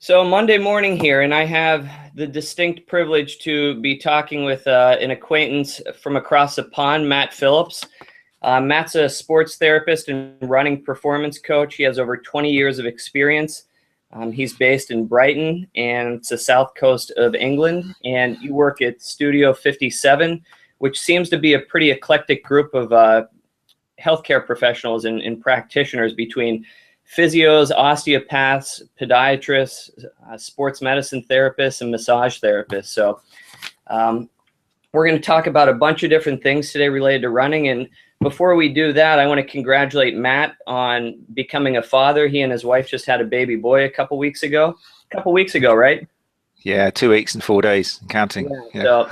So Monday morning here, and I have the distinct privilege to be talking with an acquaintance from across the pond, Matt Phillips. Matt's a sports therapist and running performance coach. He has over 20 years of experience. He's based in Brighton, and it's the south coast of England. And you work at Studio 57, which seems to be a pretty eclectic group of healthcare professionals and practitioners between physios, osteopaths, podiatrists, sports medicine therapists, and massage therapists. So we're going to talk about a bunch of different things today related to running. And before we do that, I want to congratulate Matt on becoming a father. He and his wife just had a baby boy a couple weeks ago. Right? Yeah, 2 weeks and 4 days, counting. Yeah. So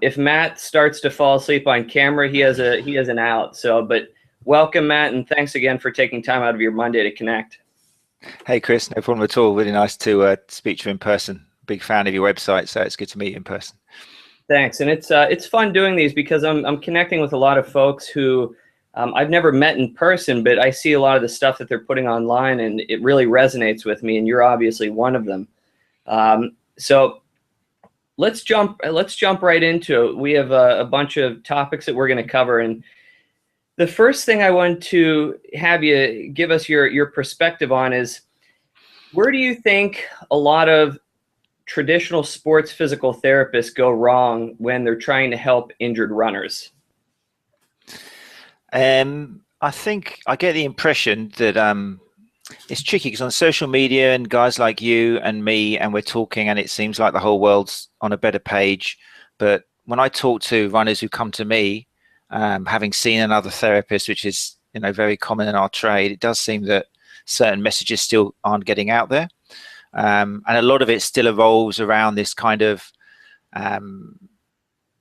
if Matt starts to fall asleep on camera, he has an out. So, but welcome, Matt, and thanks again for taking time out of your Monday to connect. Hey, Chris, no problem at all. Really nice to speak to you in person. Big fan of your website, so it's good to meet you in person. Thanks, and it's fun doing these because I'm connecting with a lot of folks who I've never met in person, but I see a lot of the stuff that they're putting online, and it really resonates with me. And you're obviously one of them. So let's jump right into it. We have a bunch of topics that we're going to cover, and the first thing I want to have you give us your perspective on is, where do you think a lot of traditional sports physical therapists go wrong when they're trying to help injured runners? I think I get the impression that it's tricky because on social media and guys like you and me, and we're talking, and it seems like the whole world's on a better page. But when I talk to runners who come to me, having seen another therapist, which is very common in our trade, it does seem that certain messages still aren't getting out there. And a lot of it still evolves around this kind of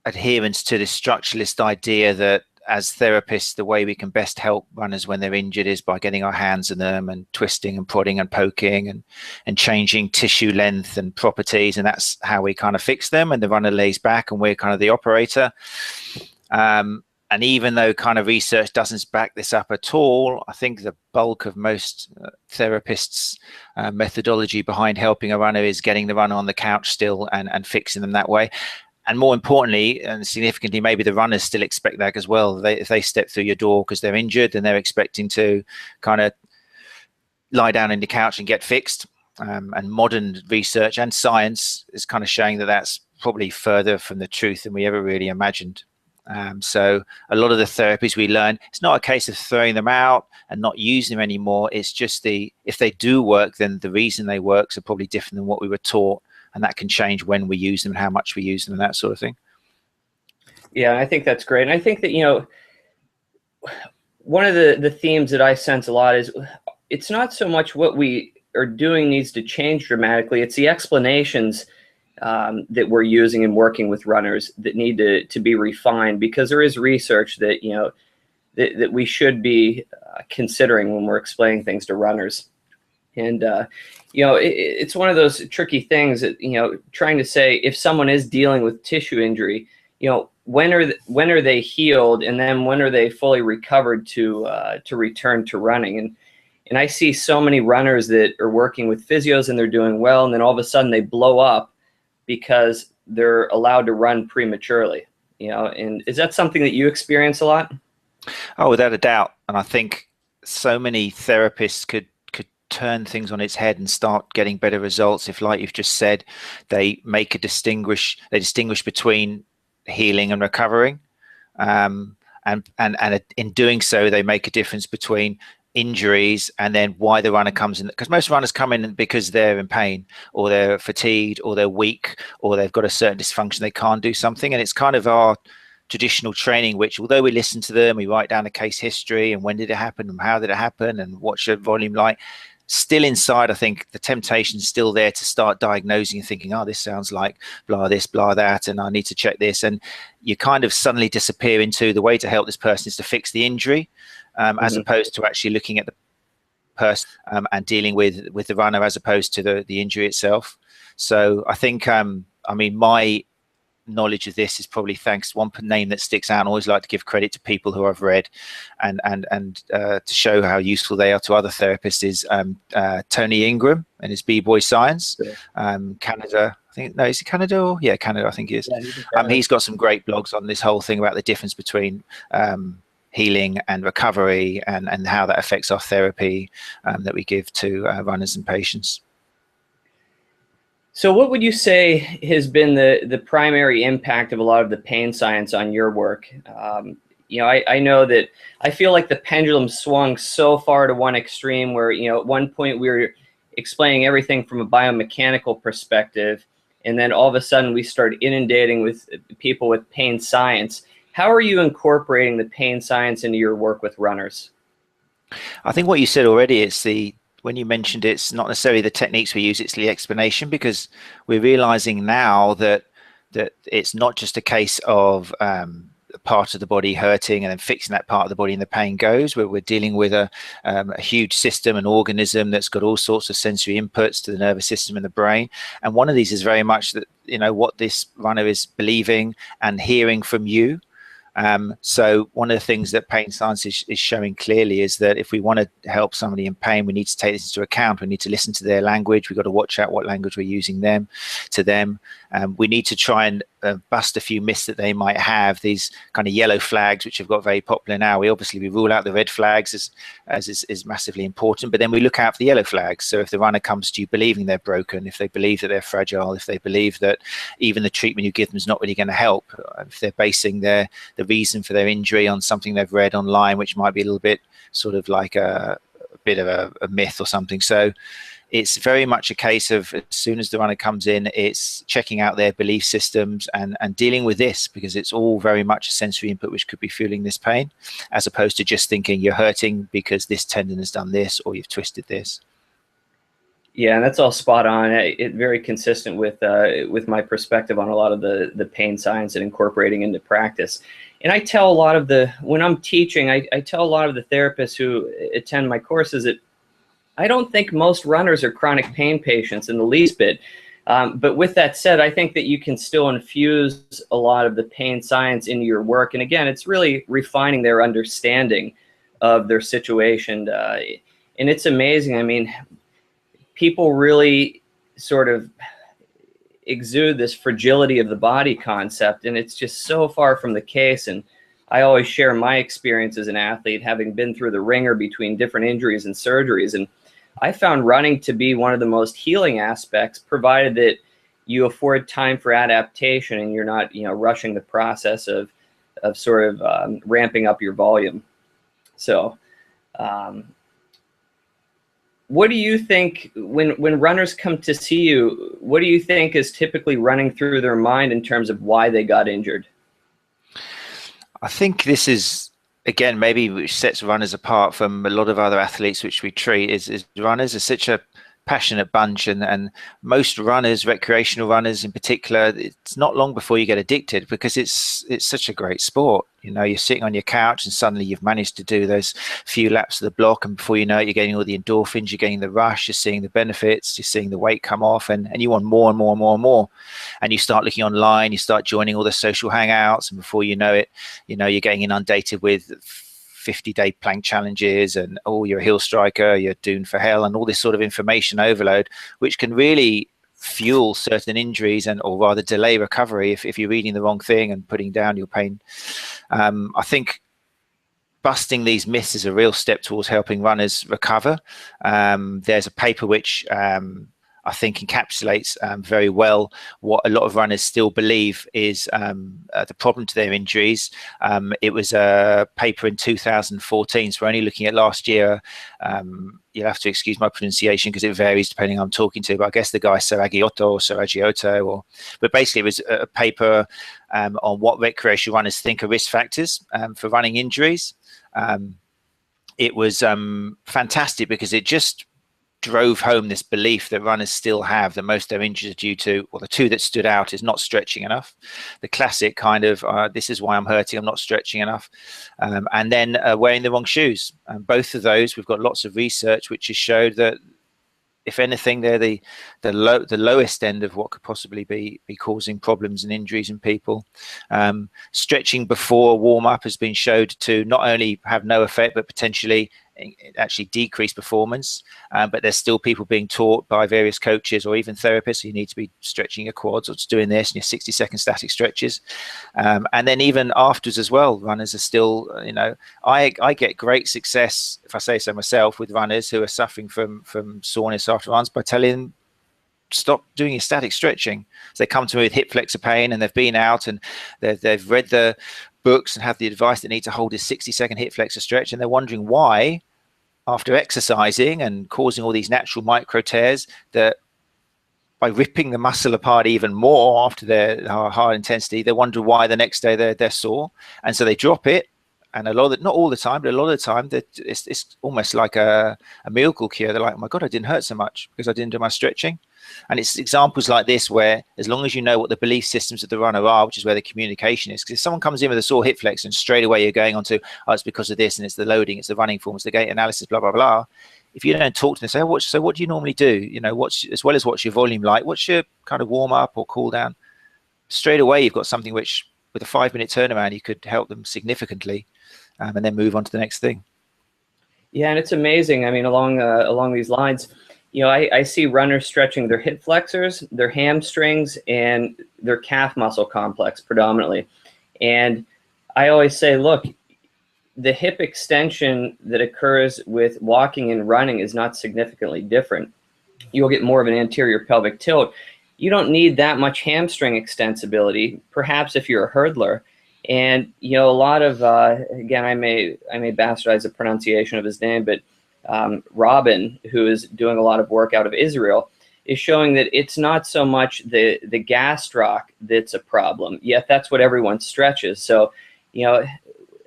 adherence to this structuralist idea that as therapists, the way we can best help runners when they're injured is by getting our hands in them and twisting and prodding and poking and changing tissue length and properties. And that's how we kind of fix them. And the runner lays back and we're kind of the operator. And even though kind of research doesn't back this up at all, I think the bulk of most therapists' methodology behind helping a runner is getting the runner on the couch still and fixing them that way. And more importantly, and significantly, maybe the runners still expect that as well. If they step through your door because they're injured, then they're expecting to kind of lie down in the couch and get fixed. And modern research and science is kind of showing that that's probably further from the truth than we ever really imagined. So a lot of the therapies we learn, it's not a case of throwing them out and not using them anymore. It's just if they do work, then the reason they work are probably different than what we were taught. And that can change when we use them and how much we use them and that sort of thing. Yeah, I think that's great. And I think that, one of the themes that I sense a lot is it's not so much what we are doing needs to change dramatically. It's the explanations that we're using and working with runners that need to be refined, because there is research that, that we should be considering when we're explaining things to runners. And, it's one of those tricky things that, trying to say if someone is dealing with tissue injury, when are they healed, and then when are they fully recovered to return to running? And I see so many runners that are working with physios and they're doing well, and then all of a sudden they blow up because they're allowed to run prematurely, and is that something that you experience a lot? Oh, without a doubt. And I think so many therapists could turn things on its head and start getting better results if, like you've just said, they distinguish between healing and recovering, and in doing so they make a difference between injuries and then why the runner comes in, because most runners come in because they're in pain or they're fatigued or they're weak or they've got a certain dysfunction, they can't do something. And it's kind of our traditional training, which, although we listen to them, we write down the case history and when did it happen and how did it happen and what's your volume like, still inside, I think the temptation is still there to start diagnosing and thinking, oh, this sounds like blah this, blah that, and I need to check this. And you kind of suddenly disappear into the way to help this person is to fix the injury, as opposed to actually looking at the person and dealing with the runner as opposed to the injury itself. So I think, my knowledge of this is probably thanks to one name that sticks out. And I always like to give credit to people who I've read and to show how useful they are to other therapists is Tony Ingram and his B-Boy Science. Canada, I think, no, is it Canada? Or, yeah, Canada, I think he is. Yeah, he's got some great blogs on this whole thing about the difference between healing and recovery, and how that affects our therapy that we give to runners and patients. So what would you say has been the primary impact of a lot of the pain science on your work? I know that I feel like the pendulum swung so far to one extreme where, at one point we were explaining everything from a biomechanical perspective, and then all of a sudden we started inundating with people with pain science. How are you incorporating the pain science into your work with runners? I think what you said already, when you mentioned it's not necessarily the techniques we use, it's the explanation, because we're realizing now that it's not just a case of a part of the body hurting and then fixing that part of the body and the pain goes. We're dealing with a huge system, an organism that's got all sorts of sensory inputs to the nervous system and the brain. And one of these is very much that, what this runner is believing and hearing from you. So one of the things that pain science is showing clearly is that if we want to help somebody in pain, we need to take this into account. We need to listen to their language. We've got to watch out what language we're using to them. We need to try and bust a few myths that they might have, these kind of yellow flags, which have got very popular now. We rule out the red flags as is massively important, but then we look out for the yellow flags. So if the runner comes to you believing they're broken, if they believe that they're fragile, if they believe that even the treatment you give them is not really going to help, if they're basing the reason for their injury on something they've read online, which might be a little bit sort of like a bit of a myth or something. So it's very much a case of, as soon as the runner comes in, it's checking out their belief systems and dealing with this, because it's all very much a sensory input which could be fueling this pain, as opposed to just thinking you're hurting because this tendon has done this or you've twisted this. Yeah, and that's all spot on. It very consistent with my perspective on a lot of the pain science and incorporating into practice. And I tell a lot of when I'm teaching, I tell a lot of the therapists who attend my courses that I don't think most runners are chronic pain patients in the least bit. But with that said, I think that you can still infuse a lot of the pain science into your work. And again, it's really refining their understanding of their situation. And it's amazing. I mean, people really sort of exude this fragility of the body concept, and it's just so far from the case. And I always share my experience as an athlete, having been through the ringer between different injuries and surgeries. And I found running to be one of the most healing aspects, provided that you afford time for adaptation and you're not, rushing the process of sort of ramping up your volume. So, what do you think when runners come to see you? What do you think is typically running through their mind in terms of why they got injured? I think this is, again, maybe which sets runners apart from a lot of other athletes which we treat, is runners are such a passionate bunch, and most runners, recreational runners in particular, it's not long before you get addicted, because it's such a great sport. You're sitting on your couch and suddenly you've managed to do those few laps of the block, and before you know it, you're getting all the endorphins, you're getting the rush, you're seeing the benefits, you're seeing the weight come off, and you want more and more and more and more. And you start looking online, you start joining all the social hangouts, and before you know it, you're getting inundated with 50-day plank challenges and, oh, you're a heel striker, you're doomed for hell, and all this sort of information overload, which can really fuel certain injuries or rather delay recovery if you're reading the wrong thing and putting down your pain. I think busting these myths is a real step towards helping runners recover. There's a paper which I think encapsulates very well what a lot of runners still believe is the problem to their injuries. It was a paper in 2014, so we're only looking at last year. You'll have to excuse my pronunciation because it varies depending on who I'm talking to, but I guess the guy Saragiotto, but basically it was a paper on what recreational runners think are risk factors for running injuries. It was fantastic because it just drove home this belief that runners still have that most of their injuries are due to, well, the two that stood out is not stretching enough. The classic kind of, this is why I'm hurting, I'm not stretching enough. And then wearing the wrong shoes. And both of those, we've got lots of research which has showed that if anything, they're the lowest end of what could possibly be causing problems and injuries in people. Stretching before warm up has been showed to not only have no effect, but potentially actually decrease performance. But there's still people being taught by various coaches or even therapists, you need to be stretching your quads or just doing this and your 60-second static stretches. And then even afterwards as well, runners are still, I get great success, if I say so myself, with runners who are suffering from soreness after runs by telling them, stop doing your static stretching. So they come to me with hip flexor pain and they've been out and they've read the books and have the advice that need to hold a 60-second hip flexor stretch, and they're wondering why, after exercising and causing all these natural micro tears, that by ripping the muscle apart even more after their high intensity, they wonder why the next day they're sore, and so they drop it. And a lot of not all the time, but a lot of the time, that it's almost like a miracle cure. They're like, oh my God, I didn't hurt so much because I didn't do my stretching. And it's examples like this where, as long as you know what the belief systems of the runner are, which is where the communication is, because if someone comes in with a sore hip flex and straight away you're going on to, oh, it's because of this, and it's the loading, it's the running form, it's the gait analysis, blah, blah, blah. If you don't talk to them, say, oh, so what do you normally do? As well as what's your volume like? What's your kind of warm up or cool down? Straight away, you've got something which, with a 5-minute turnaround, you could help them significantly, and then move on to the next thing. Yeah, and it's amazing. I mean, along these lines, I see runners stretching their hip flexors, their hamstrings, and their calf muscle complex predominantly. And I always say, look, the hip extension that occurs with walking and running is not significantly different. You'll get more of an anterior pelvic tilt. You don't need that much hamstring extensibility, perhaps if you're a hurdler. And, a lot of, again, I may bastardize the pronunciation of his name, but Robin, who is doing a lot of work out of Israel, is showing that it's not so much the gastroc that's a problem, yet that's what everyone stretches. So,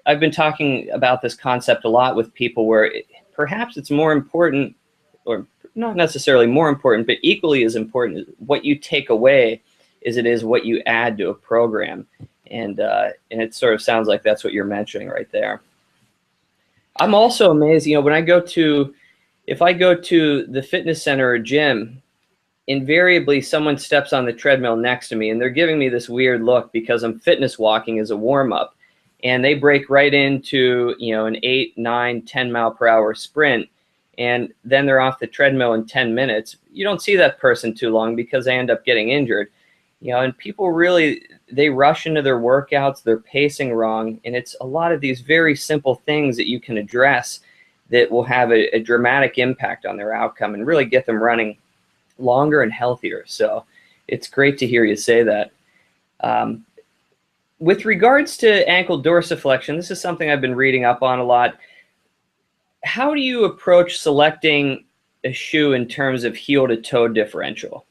I've been talking about this concept a lot with people where perhaps it's more important, or not necessarily more important, but equally as important, what you take away as it is what you add to a program. And it sort of sounds like that's what you're mentioning right there. I'm also amazed, if I go to the fitness center or gym, invariably someone steps on the treadmill next to me and they're giving me this weird look because I'm fitness walking as a warm-up, and they break right into, an 8, 9, 10 mile per hour sprint, and then they're off the treadmill in 10 minutes. You don't see that person too long because they end up getting injured. And people really, they rush into their workouts, they're pacing wrong, and it's a lot of these very simple things that you can address that will have a dramatic impact on their outcome and really get them running longer and healthier. So it's great to hear you say that. With regards to ankle dorsiflexion, this is something I've been reading up on a lot. How do you approach selecting a shoe in terms of heel to toe differential?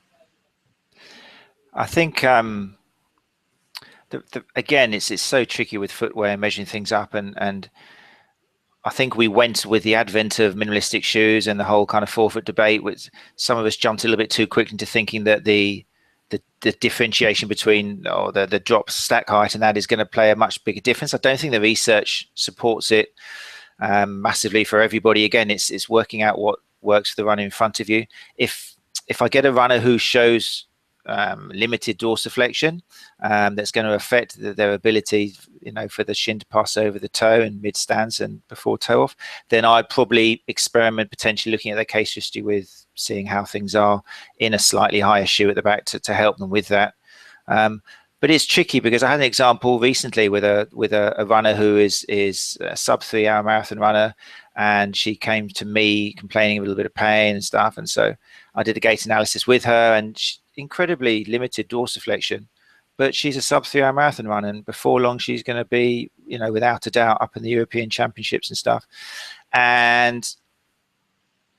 I think again, it's so tricky with footwear, measuring things up, and I think we went with the advent of minimalistic shoes and the whole kind of forefoot debate, which some of us jumped a little bit too quick into thinking that the differentiation between the drop stack height and that is going to play a much bigger difference. I don't think the research supports it massively for everybody. Again, it's working out what works for the runner in front of you. If I get a runner who shows limited dorsiflexion, that's going to affect their ability, for the shin to pass over the toe in mid stance and before toe off, then I'd probably experiment potentially looking at their case history with seeing how things are in a slightly higher shoe at the back to help them with that. But it's tricky because I had an example recently with a runner who is a sub 3 hour marathon runner, and she came to me complaining of a little bit of pain and stuff, and so I did a gait analysis with her, and incredibly limited dorsiflexion, but she's a sub 3 hour marathon run, and before long she's going to be, without a doubt, up in the European Championships and stuff. And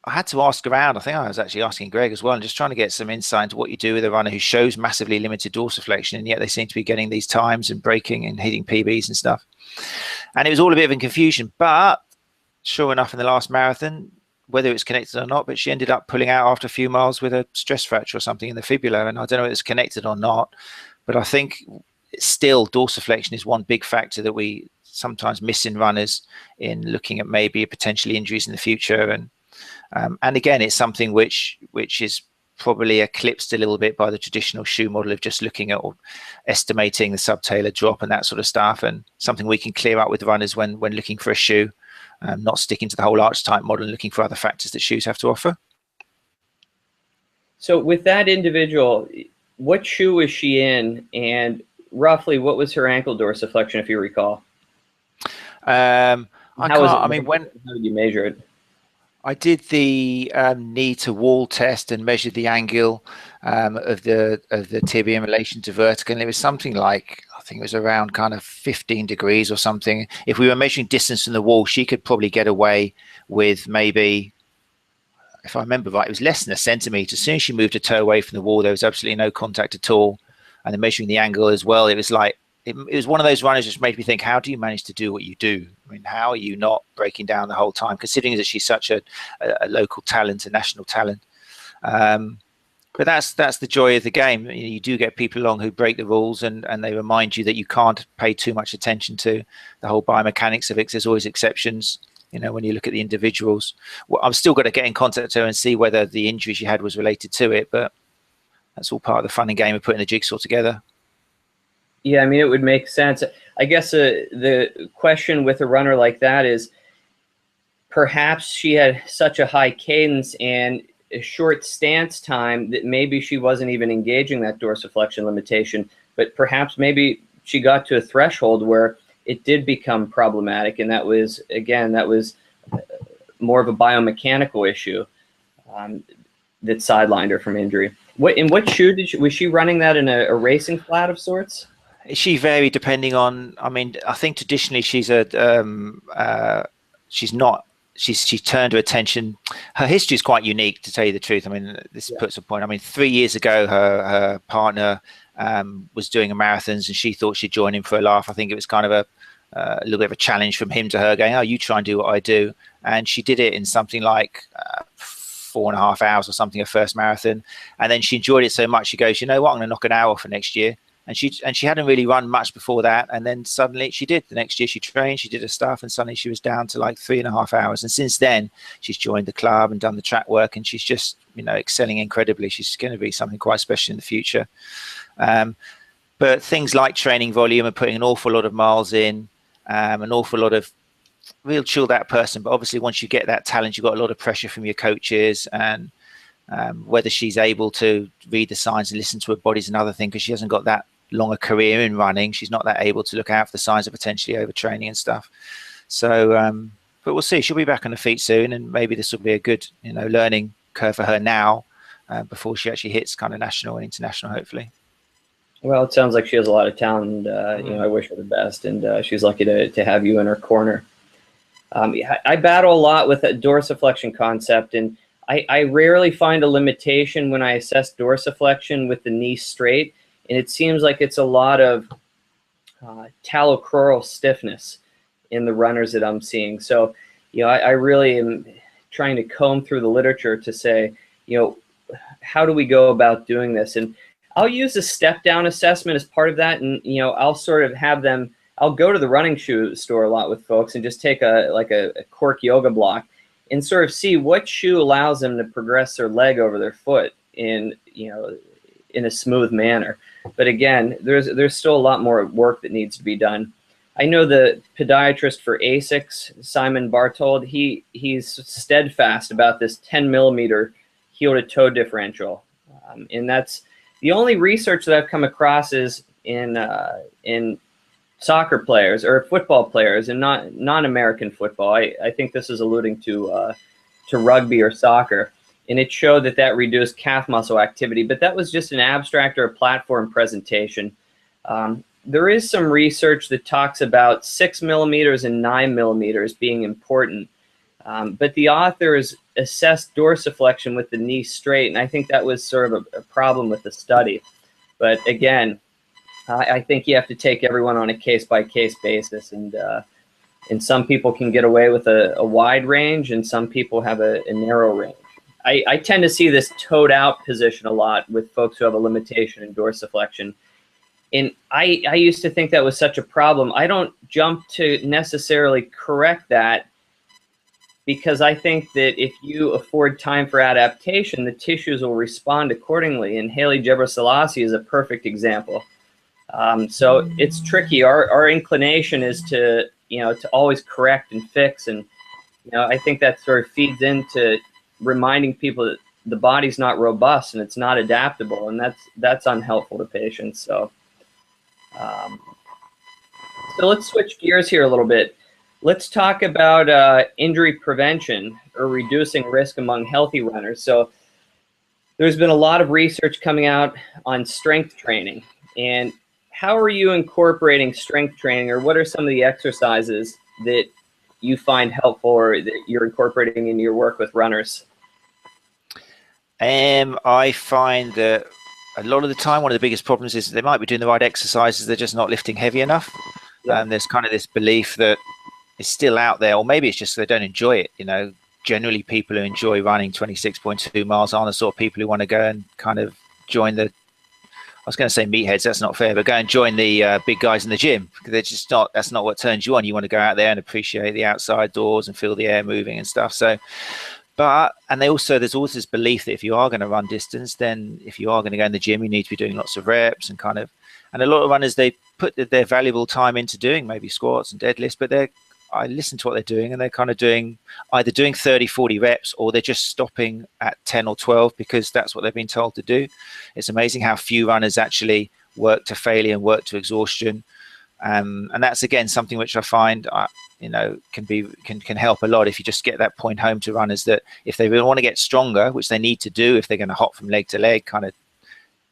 I had to ask around. I think I was actually asking Greg as well, and just trying to get some insight into what you do with a runner who shows massively limited dorsiflexion, and yet they seem to be getting these times and breaking and hitting PBs and stuff. And it was all a bit of a confusion, but sure enough, in the last marathon, whether it's connected or not, but she ended up pulling out after a few miles with a stress fracture or something in the fibula. And I don't know if it's connected or not, but I think still dorsiflexion is one big factor that we sometimes miss in runners in looking at maybe potentially injuries in the future. And And again, it's something which is probably eclipsed a little bit by the traditional shoe model of just looking at or estimating the subtalar drop and that sort of stuff, and something we can clear up with runners when looking for a shoe, not sticking to the whole arch type model and looking for other factors that shoes have to offer. So with that individual, what shoe was she in, and roughly what was her ankle dorsiflexion, if you recall? When How did you measure it? I did the knee to wall test and measured the angle of the tibia in relation to vertical, and it was something like, I think it was around kind of 15 degrees or something. If we were measuring distance from the wall, she could probably get away with maybe, if I remember right, it was less than a centimetre. As soon as she moved her toe away from the wall, there was absolutely no contact at all. And then measuring the angle as well, it was like, it was one of those runners which made me think, how do you manage to do what you do? I mean, how are you not breaking down the whole time, considering that she's such a local talent, a national talent? But that's the joy of the game. You do get people along who break the rules, and they remind you that you can't pay too much attention to the whole biomechanics of it. There's always exceptions, when you look at the individuals. Well, I'm still got to get in contact with her and see whether the injury she had was related to it, but that's all part of the fun and game of putting the jigsaw together. Yeah, I mean, it would make sense. I guess the question with a runner like that is, perhaps she had such a high cadence and a short stance time that maybe she wasn't even engaging that dorsiflexion limitation, but perhaps maybe she got to a threshold where it did become problematic, and that was more of a biomechanical issue that sidelined her from injury. In what shoe was she running that, in a racing flat of sorts? She varied depending on, I mean, I think traditionally she's she turned her attention. Her history is quite unique, to tell you the truth. I mean, this puts a point. I mean, 3 years ago, her partner was doing a marathons, and she thought she'd join him for a laugh. I think it was kind of a little bit of a challenge from him to her, going, "Oh, you try and do what I do." And she did it in something like 4.5 hours or something, her first marathon. And then she enjoyed it so much, she goes, "You know what? I'm going to knock an hour off for next year." And she hadn't really run much before that, and then suddenly she did. The next year she trained, she did her stuff, and suddenly she was down to like 3.5 hours. And since then, she's joined the club and done the track work, and she's just excelling incredibly. She's going to be something quite special in the future. But things like training volume and putting an awful lot of miles in, an awful lot of real chilled out person. But obviously, once you get that talent, you've got a lot of pressure from your coaches, and whether she's able to read the signs and listen to her body's another thing, because she hasn't got that long a career in running. She's not that able to look out for the signs of potentially overtraining and stuff. So, but we'll see. She'll be back on her feet soon, and maybe this will be a good, learning curve for her now, before she actually hits kind of national and international, hopefully. Well, it sounds like she has a lot of talent, and I wish her the best, and she's lucky to have you in her corner. I battle a lot with that dorsiflexion concept, and I rarely find a limitation when I assess dorsiflexion with the knee straight. And it seems like it's a lot of talocrural stiffness in the runners that I'm seeing. So, I really am trying to comb through the literature to say, how do we go about doing this? And I'll use a step-down assessment as part of that. And, I'll sort of have them, I'll go to the running shoe store a lot with folks and just take a cork yoga block and sort of see what shoe allows them to progress their leg over their foot in a smooth manner. But again, there's still a lot more work that needs to be done. I know the podiatrist for ASICS, Simon Bartold, he's steadfast about this 10 millimeter heel to toe differential. And that's the only research that I've come across is in soccer players or football players, and not non-American football. I think this is alluding to rugby or soccer. And it showed that reduced calf muscle activity, but that was just an abstract or a platform presentation. There is some research that talks about 6 millimeters and 9 millimeters being important, but the authors assessed dorsiflexion with the knee straight, and I think that was sort of a problem with the study. But again, I think you have to take everyone on a case-by-case basis, and some people can get away with a wide range, and some people have a narrow range. I tend to see this toed out position a lot with folks who have a limitation in dorsiflexion. And I used to think that was such a problem. I don't jump to necessarily correct that because I think that if you afford time for adaptation, the tissues will respond accordingly. And Haile Gebrselassie is a perfect example. So it's tricky. Our inclination is to, to always correct and fix. And, I think that sort of feeds into reminding people that the body's not robust and it's not adaptable. And that's unhelpful to patients. Um, so let's switch gears here a little bit. Let's talk about injury prevention or reducing risk among healthy runners. So there's been a lot of research coming out on strength training. And how are you incorporating strength training, or what are some of the exercises that you find helpful or that you're incorporating in your work with runners? I find that a lot of the time, one of the biggest problems is they might be doing the right exercises, they're just not lifting heavy enough. Yeah. There's kind of this belief that it's still out there, or maybe it's just they don't enjoy it. Generally people who enjoy running 26.2 miles aren't the sort of people who want to go and kind of join the, I was going to say meatheads, that's not fair, but go and join the big guys in the gym, because they're just not, that's not what turns you on. You want to go out there and appreciate the outside doors and feel the air moving and stuff. So and there's also this belief that if you are going to run distance, then if you are going to go in the gym, you need to be doing lots of reps and a lot of runners, they put their valuable time into doing maybe squats and deadlifts, but I listen to what they're doing, and they're kind of either doing 30, 40 reps, or they're just stopping at 10 or 12 because that's what they've been told to do. It's amazing how few runners actually work to failure and work to exhaustion. And that's, again, something which I find, can help a lot if you just get that point home to runners, that if they really want to get stronger, which they need to do if they're going to hop from leg to leg, kind of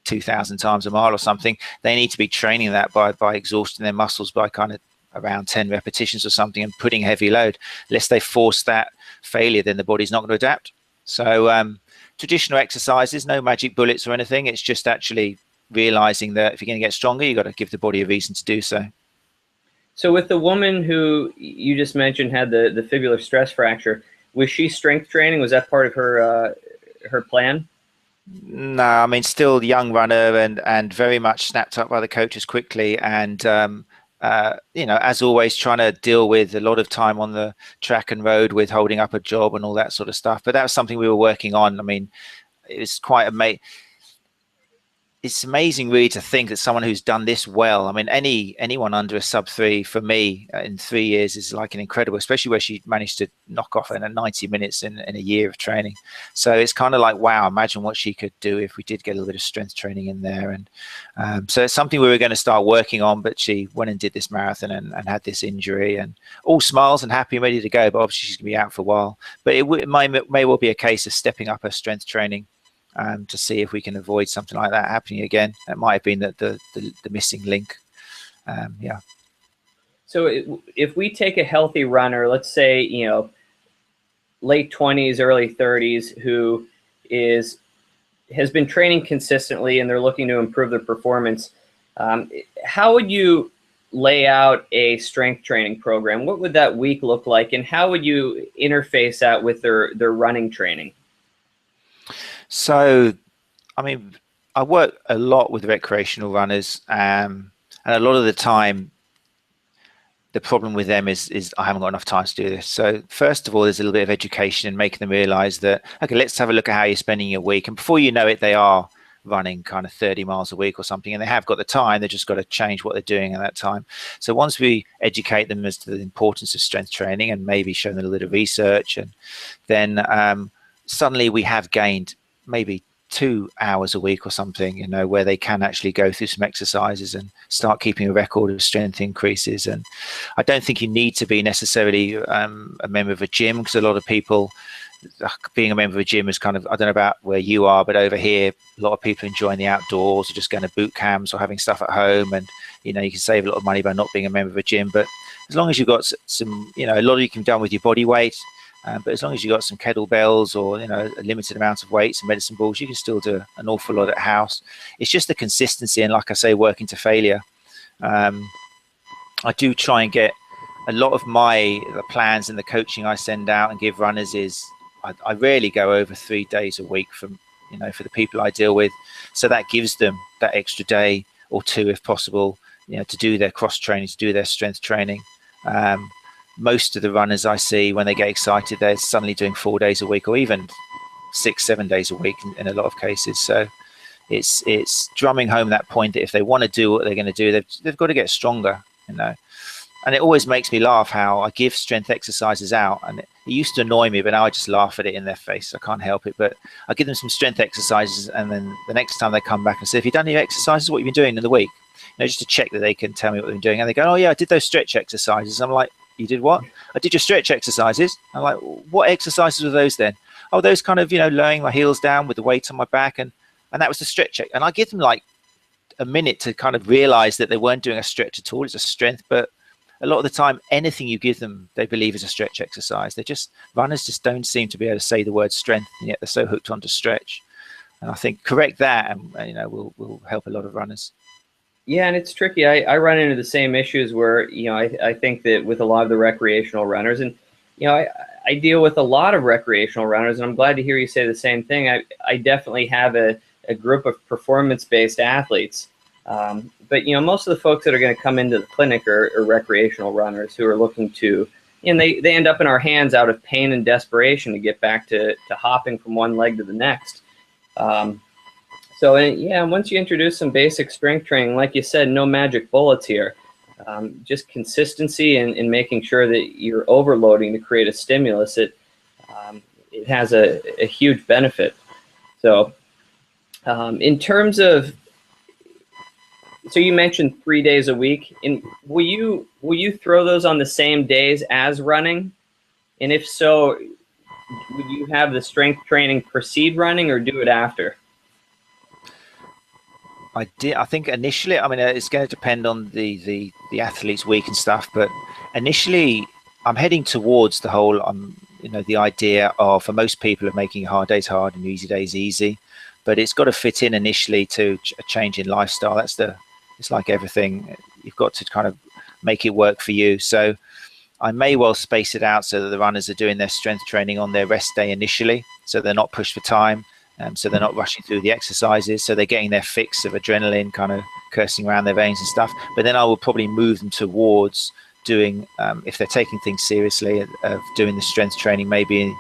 2,000 times a mile or something, they need to be training that by exhausting their muscles by kind of around 10 repetitions or something, and putting heavy load. Unless they force that failure, then the body's not going to adapt. So traditional exercises, no magic bullets or anything. It's just actually realizing that if you're going to get stronger, you've got to give the body a reason to do so. So with the woman who you just mentioned had the fibular stress fracture, was she strength training? Was that part of her plan? No, I mean, still young runner and very much snapped up by the coaches quickly. And as always, trying to deal with a lot of time on the track and road with holding up a job and all that sort of stuff. But that was something we were working on. I mean, it was quite amazing. It's amazing really to think that someone who's done this well, I mean, anyone under a sub 3 for me in 3 years is like an incredible, especially where she managed to knock off in 90 minutes in a year of training. So it's kind of like, wow, imagine what she could do if we did get a little bit of strength training in there. And so it's something we were going to start working on, but she went and did this marathon and had this injury, and all smiles and happy and ready to go, but obviously she's going to be out for a while. But it may well be a case of stepping up her strength training to see if we can avoid something like that happening again. It might have been the missing link. Yeah. So if we take a healthy runner, let's say, late 20s, early 30s, who has been training consistently and they're looking to improve their performance, how would you lay out a strength training program? What would that week look like, and how would you interface that with their running training? So, I mean, I work a lot with recreational runners, and a lot of the time, the problem with them is I haven't got enough time to do this. So first of all, there's a little bit of education and making them realize that, okay, let's have a look at how you're spending your week. And before you know it, they are running kind of 30 miles a week or something, and they have got the time. They've just got to change what they're doing at that time. So once we educate them as to the importance of strength training and maybe show them a little bit of research, and then suddenly we have gained maybe 2 hours a week or something, where they can actually go through some exercises and start keeping a record of strength increases. And I don't think you need to be necessarily a member of a gym, because a lot of people, being a member of a gym is kind of, I don't know about where you are, but over here, a lot of people enjoying the outdoors or just going to boot camps or having stuff at home. And, you can save a lot of money by not being a member of a gym. But as long as you've got some, a lot of you can be done with your body weight. But as long as you've got some kettlebells or, a limited amount of weights and medicine balls, you can still do an awful lot at house. It's just the consistency and, like I say, working to failure. I do try and get a lot of the plans and the coaching I send out and give runners is I rarely go over 3 days a week for the people I deal with. So that gives them that extra day or two, if possible, to do their cross training, to do their strength training. most of the runners I see, when they get excited, they're suddenly doing 4 days a week, or even 6-7 days a week in a lot of cases. So it's drumming home that point that if they want to do what they're going to do, they've got to get stronger, you know. And it always makes me laugh how I give strength exercises out, and it used to annoy me, but now I just laugh at it in their face. I can't help it. But I give them some strength exercises, and then the next time they come back and say, "Have you done any exercises? What have you been doing in the week?" You know, just to check that they can tell me what they've been doing. And they go, "Oh yeah, I did those stretch exercises." I'm like, "You did what?" "I did your stretch exercises." I'm like, "What exercises were those then?" "Oh, those kind of, you know, lowering my heels down with the weight on my back, and that was the stretch." And I give them like a minute to kind of realize that they weren't doing a stretch at all. It's a strength, but a lot of the time, anything you give them, they believe is a stretch exercise. Runners just don't seem to be able to say the word strength, and yet they're so hooked onto stretch. And I think correct that, and you know, will help a lot of runners. Yeah, and it's tricky. I run into the same issues where, you know, I think that with a lot of the recreational runners, and, you know, I deal with a lot of recreational runners, and I'm glad to hear you say the same thing. I definitely have a group of performance-based athletes. But, you know, most of the folks that are going to come into the clinic are recreational runners who are looking to, and they end up in our hands out of pain and desperation to get back to hopping from one leg to the next. So, yeah, once you introduce some basic strength training, like you said, no magic bullets here. Just consistency and making sure that you're overloading to create a stimulus. It has a huge benefit. So, in terms of, so you mentioned 3 days a week, and will you throw those on the same days as running? And if so, would you have the strength training precede running or do it after? I think initially, I mean, it's going to depend on the athlete's week and stuff, but initially, I'm heading towards the whole, you know, the idea of, for most people, of making hard days hard and easy days easy, but it's got to fit in initially to a change in lifestyle. It's like everything, you've got to kind of make it work for you. So I may well space it out so that the runners are doing their strength training on their rest day initially, so they're not pushed for time. So they're not rushing through the exercises, so they're getting their fix of adrenaline kind of coursing around their veins and stuff. But then I will probably move them towards doing, if they're taking things seriously, of doing the strength training, maybe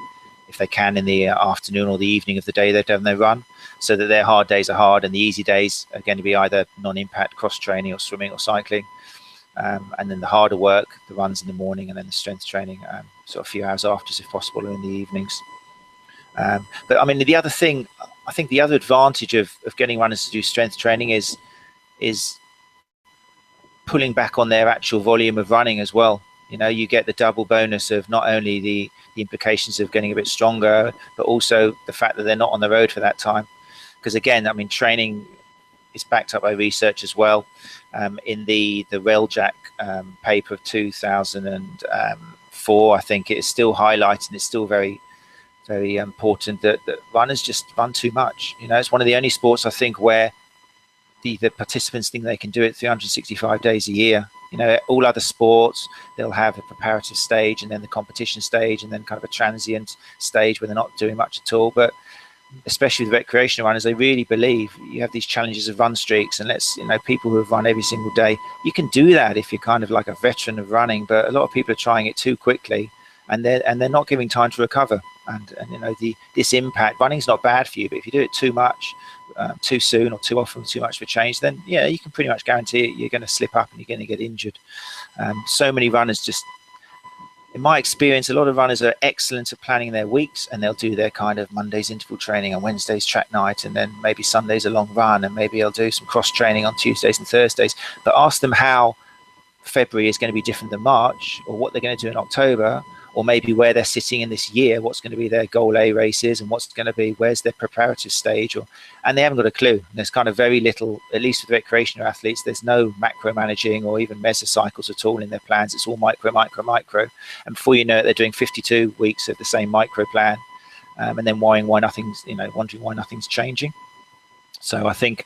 if they can in the afternoon or the evening of the day they've done their run, so that their hard days are hard and the easy days are going to be either non-impact cross training or swimming or cycling. And then the harder work, the runs in the morning, and then the strength training sort of a few hours after, if possible, or in the evenings. But I mean, the other thing, I think the other advantage of getting runners to do strength training is pulling back on their actual volume of running as well. You know, you get the double bonus of not only the implications of getting a bit stronger, but also the fact that they're not on the road for that time. Because again, I mean, training is backed up by research as well. In the Railjack paper of 2004, I think, it is still highlighting, it's still very important that runners just run too much. You know, it's one of the only sports, I think, where the participants think they can do it 365 days a year. You know, all other sports, they'll have a preparative stage and then the competition stage and then kind of a transient stage where they're not doing much at all. But especially with recreational runners, they really believe you have these challenges of run streaks, and people who have run every single day, you can do that if you're kind of like a veteran of running. But a lot of people are trying it too quickly, and they're not giving time to recover. And you know, this impact, running's not bad for you, but if you do it too much, too soon, or too often, too much for change, then yeah, you can pretty much guarantee it, you're going to slip up and you're going to get injured. So many runners just, in my experience, a lot of runners are excellent at planning their weeks, and they'll do their kind of Mondays interval training and Wednesdays track night, and then maybe Sundays a long run, and maybe they'll do some cross training on Tuesdays and Thursdays. But ask them how February is going to be different than March, or what they're going to do in October, or maybe where they're sitting in this year, what's going to be their goal A races, and what's going to be, where's their preparative stage, and they haven't got a clue. There's kind of very little, at least with recreational athletes, there's no macro managing or even mesocycles at all in their plans. It's all micro. And before you know it, they're doing 52 weeks of the same micro plan, and then wondering why nothing's changing. So I think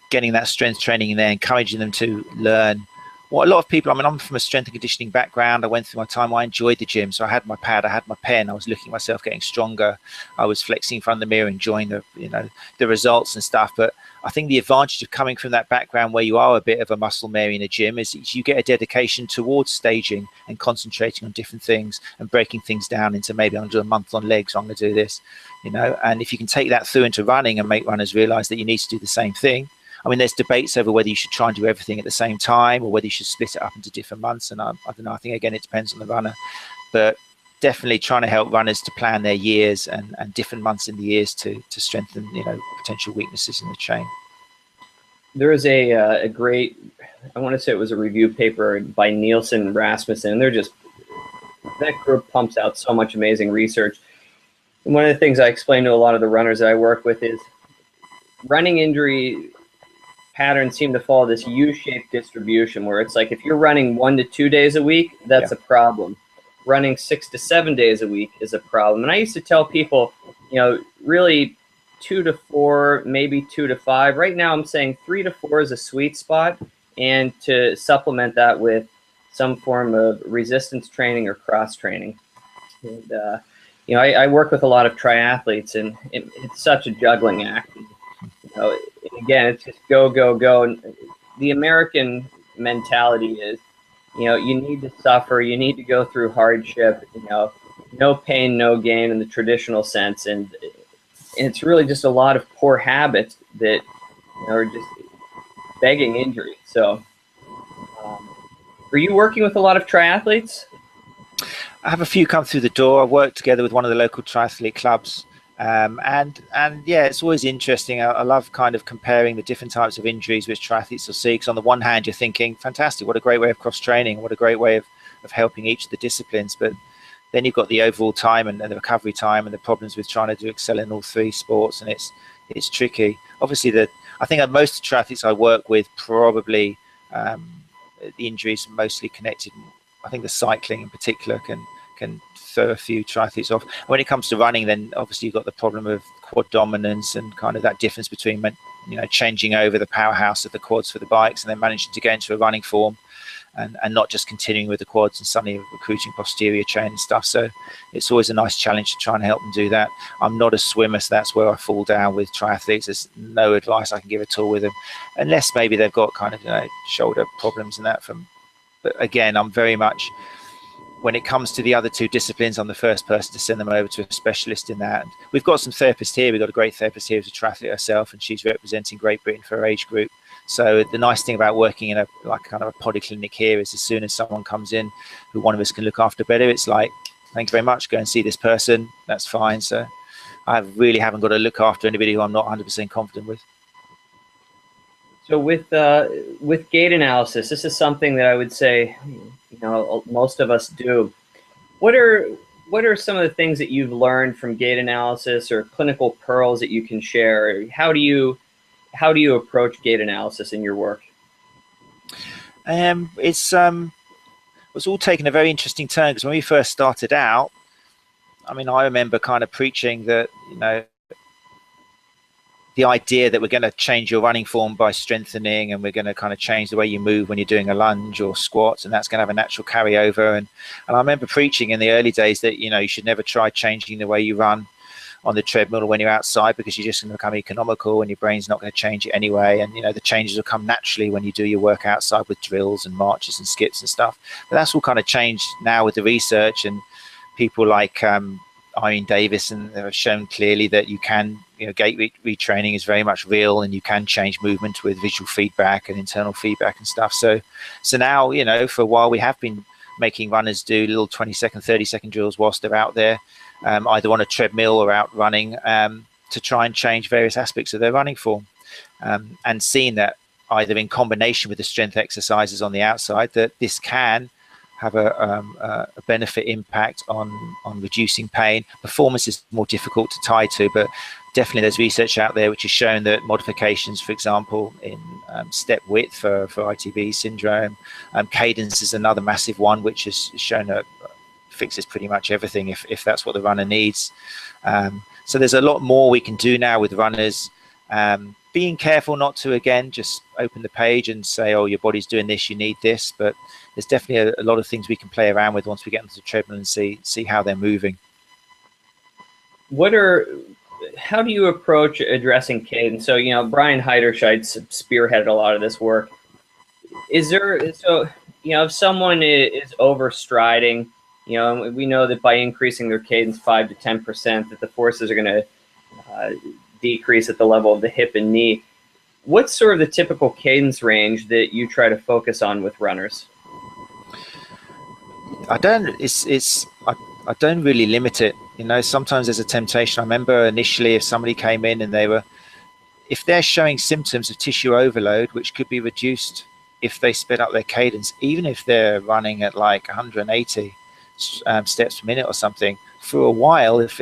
getting that strength training in there, encouraging them to learn what a lot of people, I mean, I'm from a strength and conditioning background. I went through my time, I enjoyed the gym. So I had my pad, I had my pen, I was looking at myself getting stronger. I was flexing in front of the mirror, enjoying the results and stuff. But I think the advantage of coming from that background where you are a bit of a muscle Mary in a gym is you get a dedication towards staging and concentrating on different things and breaking things down into maybe I'm going to do a month on legs, I'm going to do this, and if you can take that through into running and make runners realize that you need to do the same thing. I mean, there's debates over whether you should try and do everything at the same time or whether you should split it up into different months. And I don't know, I think, again, it depends on the runner. But definitely trying to help runners to plan their years and different months in the years to strengthen, potential weaknesses in the chain. There is a great, I want to say it was a review paper by Nielsen and Rasmussen, and that group pumps out so much amazing research. And one of the things I explain to a lot of the runners that I work with is running injury patterns seem to follow this U-shaped distribution where it's like if you're running 1 to 2 days a week, that's a problem. Running 6 to 7 days a week is a problem. And I used to tell people, really 2 to 4, maybe 2 to 5. Right now I'm saying 3 to 4 is a sweet spot, and to supplement that with some form of resistance training or cross training. And I work with a lot of triathletes, and it's such a juggling act. Again, it's just go, go, go. And the American mentality is, you need to suffer, you need to go through hardship, no pain, no gain in the traditional sense. And it's really just a lot of poor habits that are just begging injury. So, are you working with a lot of triathletes? I have a few come through the door. I work together with one of the local triathlete clubs. And yeah, it's always interesting. I love kind of comparing the different types of injuries which triathletes will see, because on the one hand you're thinking, fantastic, what a great way of cross training, what a great way of helping each of the disciplines. But then you've got the overall time and the recovery time and the problems with trying to excel in all three sports, and it's tricky. Obviously, I think most triathletes I work with, probably the injuries are mostly connected. I think the cycling in particular can throw a few triathletes off. When it comes to running, then obviously you've got the problem of quad dominance and kind of that difference between changing over the powerhouse of the quads for the bikes and then managing to get into a running form and not just continuing with the quads and suddenly recruiting posterior chain and stuff. So it's always a nice challenge to try and help them do that. I'm not a swimmer, so that's where I fall down with triathletes. There's no advice I can give at all with them, unless maybe they've got kind of shoulder problems and that. But again, I'm very much, when it comes to the other two disciplines, I'm the first person to send them over to a specialist in that. And we've got some therapists here. We've got a great therapist here who's a triathlete herself, and she's representing Great Britain for her age group. So the nice thing about working in a kind of a polyclinic here is as soon as someone comes in who one of us can look after better, it's like, thank you very much, go and see this person. That's fine. So I really haven't got to look after anybody who I'm not 100% confident with. So with gait analysis, this is something that I would say, most of us do. What are some of the things that you've learned from gait analysis or clinical pearls that you can share? How do you approach gait analysis in your work? It's all taken a very interesting turn, because when we first started out, I mean, I remember kind of preaching that, the idea that we're going to change your running form by strengthening, and we're going to kind of change the way you move when you're doing a lunge or squats, and that's going to have a natural carryover. And I remember preaching in the early days that, you should never try changing the way you run on the treadmill or when you're outside, because you're just going to become economical and your brain's not going to change it anyway. And, the changes will come naturally when you do your work outside with drills and marches and skips and stuff. But that's all kind of changed now with the research, and people like Irene Davis and have shown clearly that you can, gait retraining is very much real, and you can change movement with visual feedback and internal feedback and stuff. So now, for a while we have been making runners do little 20-second, 30-second drills whilst they're out there, either on a treadmill or out running, to try and change various aspects of their running form, and seeing that either in combination with the strength exercises on the outside, that this can have a benefit impact on reducing pain. Performance is more difficult to tie to, but definitely there's research out there which has shown that modifications, for example, in step width for ITB syndrome, cadence is another massive one, which has shown that fixes pretty much everything if that's what the runner needs. So there's a lot more we can do now with runners being careful not to, again, just open the page and say, oh, your body's doing this, you need this. But there's definitely a lot of things we can play around with once we get onto the treadmill and see how they're moving. How do you approach addressing cadence? So, Brian Heiderscheid's spearheaded a lot of this work. If someone is overstriding, we know that by increasing their cadence 5 to 10%, that the forces are going to decrease at the level of the hip and knee. What's sort of the typical cadence range that you try to focus on with runners? I don't really limit it. Sometimes there's a temptation. I remember initially, if somebody came in and if they're showing symptoms of tissue overload, which could be reduced if they sped up their cadence, even if they're running at like 180 steps per minute or something, for a while, if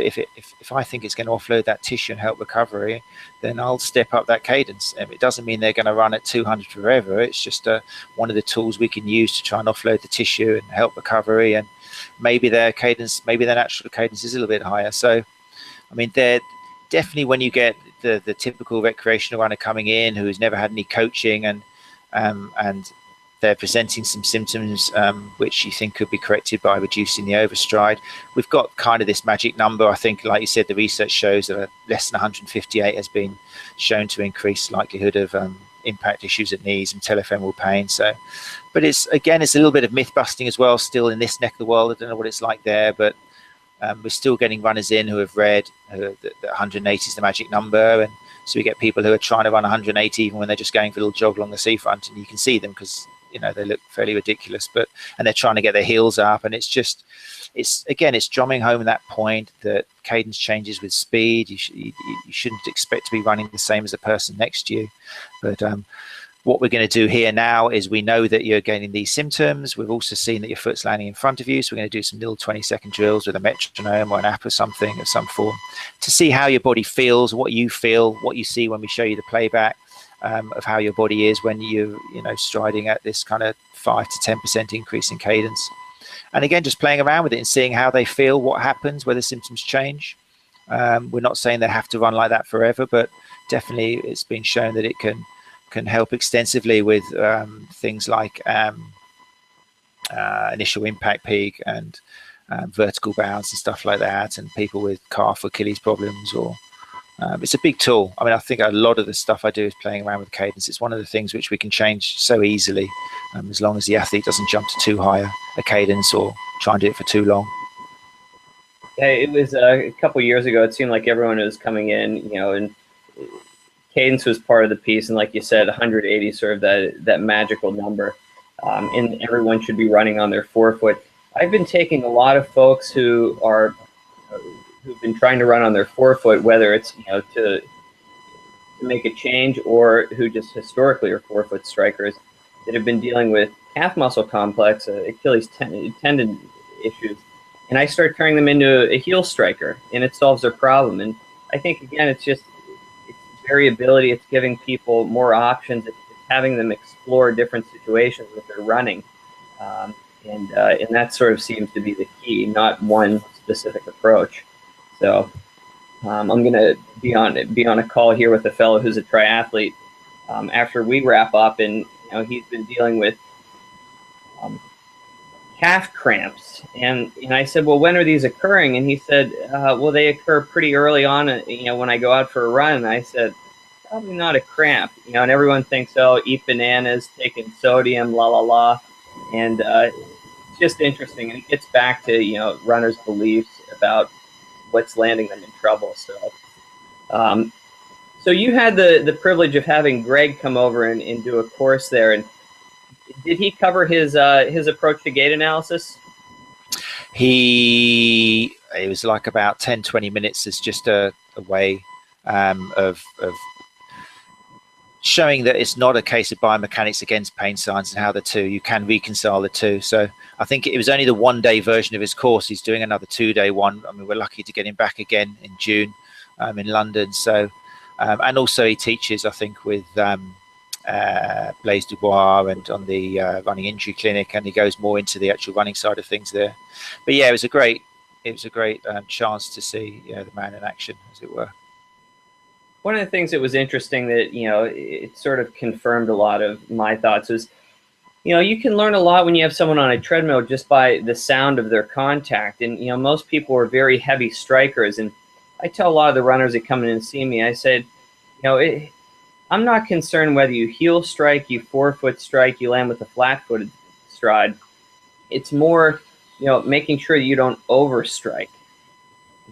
I think it's going to offload that tissue and help recovery, then I'll step up that cadence. It doesn't mean they're going to run at 200 forever. It's just one of the tools we can use to try and offload the tissue and help recovery. And maybe their natural cadence is a little bit higher. So, I mean, they're definitely, when you get the typical recreational runner coming in who has never had any coaching and they're presenting some symptoms which you think could be corrected by reducing the overstride. We've got kind of this magic number. I think, like you said, the research shows that less than 158 has been shown to increase likelihood of impact issues at knees and telefemoral pain. So, but it's a little bit of myth busting as well, still in this neck of the world. I don't know what it's like there, but we're still getting runners in who have read that 180 is the magic number. And so we get people who are trying to run 180 even when they're just going for a little jog along the seafront, and you can see them because they look fairly ridiculous, and they're trying to get their heels up, and it's drumming home that point that cadence changes with speed. You shouldn't expect to be running the same as the person next to you. But what we're going to do here now is, we know that you're getting these symptoms. We've also seen that your foot's landing in front of you, so we're going to do some little 20-second drills with a metronome or an app or something of some form to see how your body feels, what you feel, what you see when we show you the playback. Of how your body is when you're striding at this kind of 5 to 10% increase in cadence. And again, just playing around with it and seeing how they feel, what happens, whether symptoms change. We're not saying they have to run like that forever, but definitely it's been shown that it can help extensively with things like initial impact peak and vertical bounce and stuff like that, and people with calf or Achilles problems. Or it's a big tool. I mean, I think a lot of the stuff I do is playing around with cadence. It's one of the things which we can change so easily, as long as the athlete doesn't jump to too high a cadence or try and do it for too long. Yeah, it was a couple of years ago. It seemed like everyone was coming in, and cadence was part of the piece. And like you said, 180 sort of that magical number, and everyone should be running on their forefoot. I've been taking a lot of folks who've been trying to run on their forefoot, whether it's to make a change, or who just historically are forefoot strikers that have been dealing with calf muscle complex, Achilles tendon issues, and I start turning them into a heel striker, and it solves their problem. And I think, again, it's variability. It's giving people more options. It's having them explore different situations with their running, and that sort of seems to be the key, not one specific approach. So I'm going to be on a call here with a fellow who's a triathlete after we wrap up, and he's been dealing with calf cramps, and I said, well, when are these occurring? And he said, well, they occur pretty early on, when I go out for a run. And I said, probably not a cramp, and everyone thinks, oh, eat bananas, taking sodium, la la la, and it's just interesting, and it gets back to runners' beliefs about what's landing them in trouble. So you had the privilege of having Greg come over and do a course there, and did he cover his approach to gait analysis? It was like about 10-20 minutes as just a way of showing that it's not a case of biomechanics against pain science, and how you can reconcile the two. So I think it was only the 1-day version of his course. He's doing another 2-day one. I mean, we're lucky to get him back again in June in London. So and also he teaches, I think, with Blaise Dubois and on the running injury clinic, and he goes more into the actual running side of things there. But yeah, it was a great chance to see the man in action, as it were. one of the things that was interesting that, it sort of confirmed a lot of my thoughts was, you can learn a lot when you have someone on a treadmill just by the sound of their contact. And, most people are very heavy strikers. And I tell a lot of the runners that come in and see me, I said, I'm not concerned whether you heel strike, you forefoot strike, you land with a flat-footed stride. It's more, making sure you don't overstrike.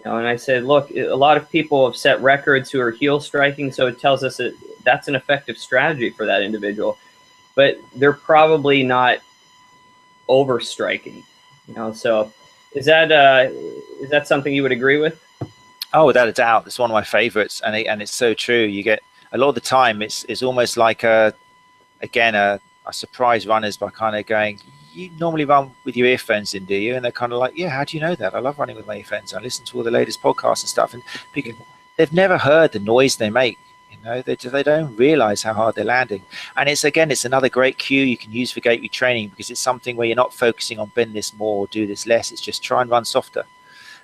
And I said, look, a lot of people have set records who are heel striking, so it tells us that that's an effective strategy for that individual. But they're probably not overstriking. So is that something you would agree with? Oh, without a doubt, it's one of my favorites, and it's so true. You get a lot of the time, it's almost like a surprise runners by kind of going, you normally run with your earphones in, do you? And they're kind of like, yeah, how do you know that? I love running with my earphones. I listen to all the latest podcasts and stuff, and because they've never heard the noise they make. They don't realize how hard they're landing. And it's another great cue you can use for gait retraining, because it's something where you're not focusing on bend this more or do this less. It's just try and run softer.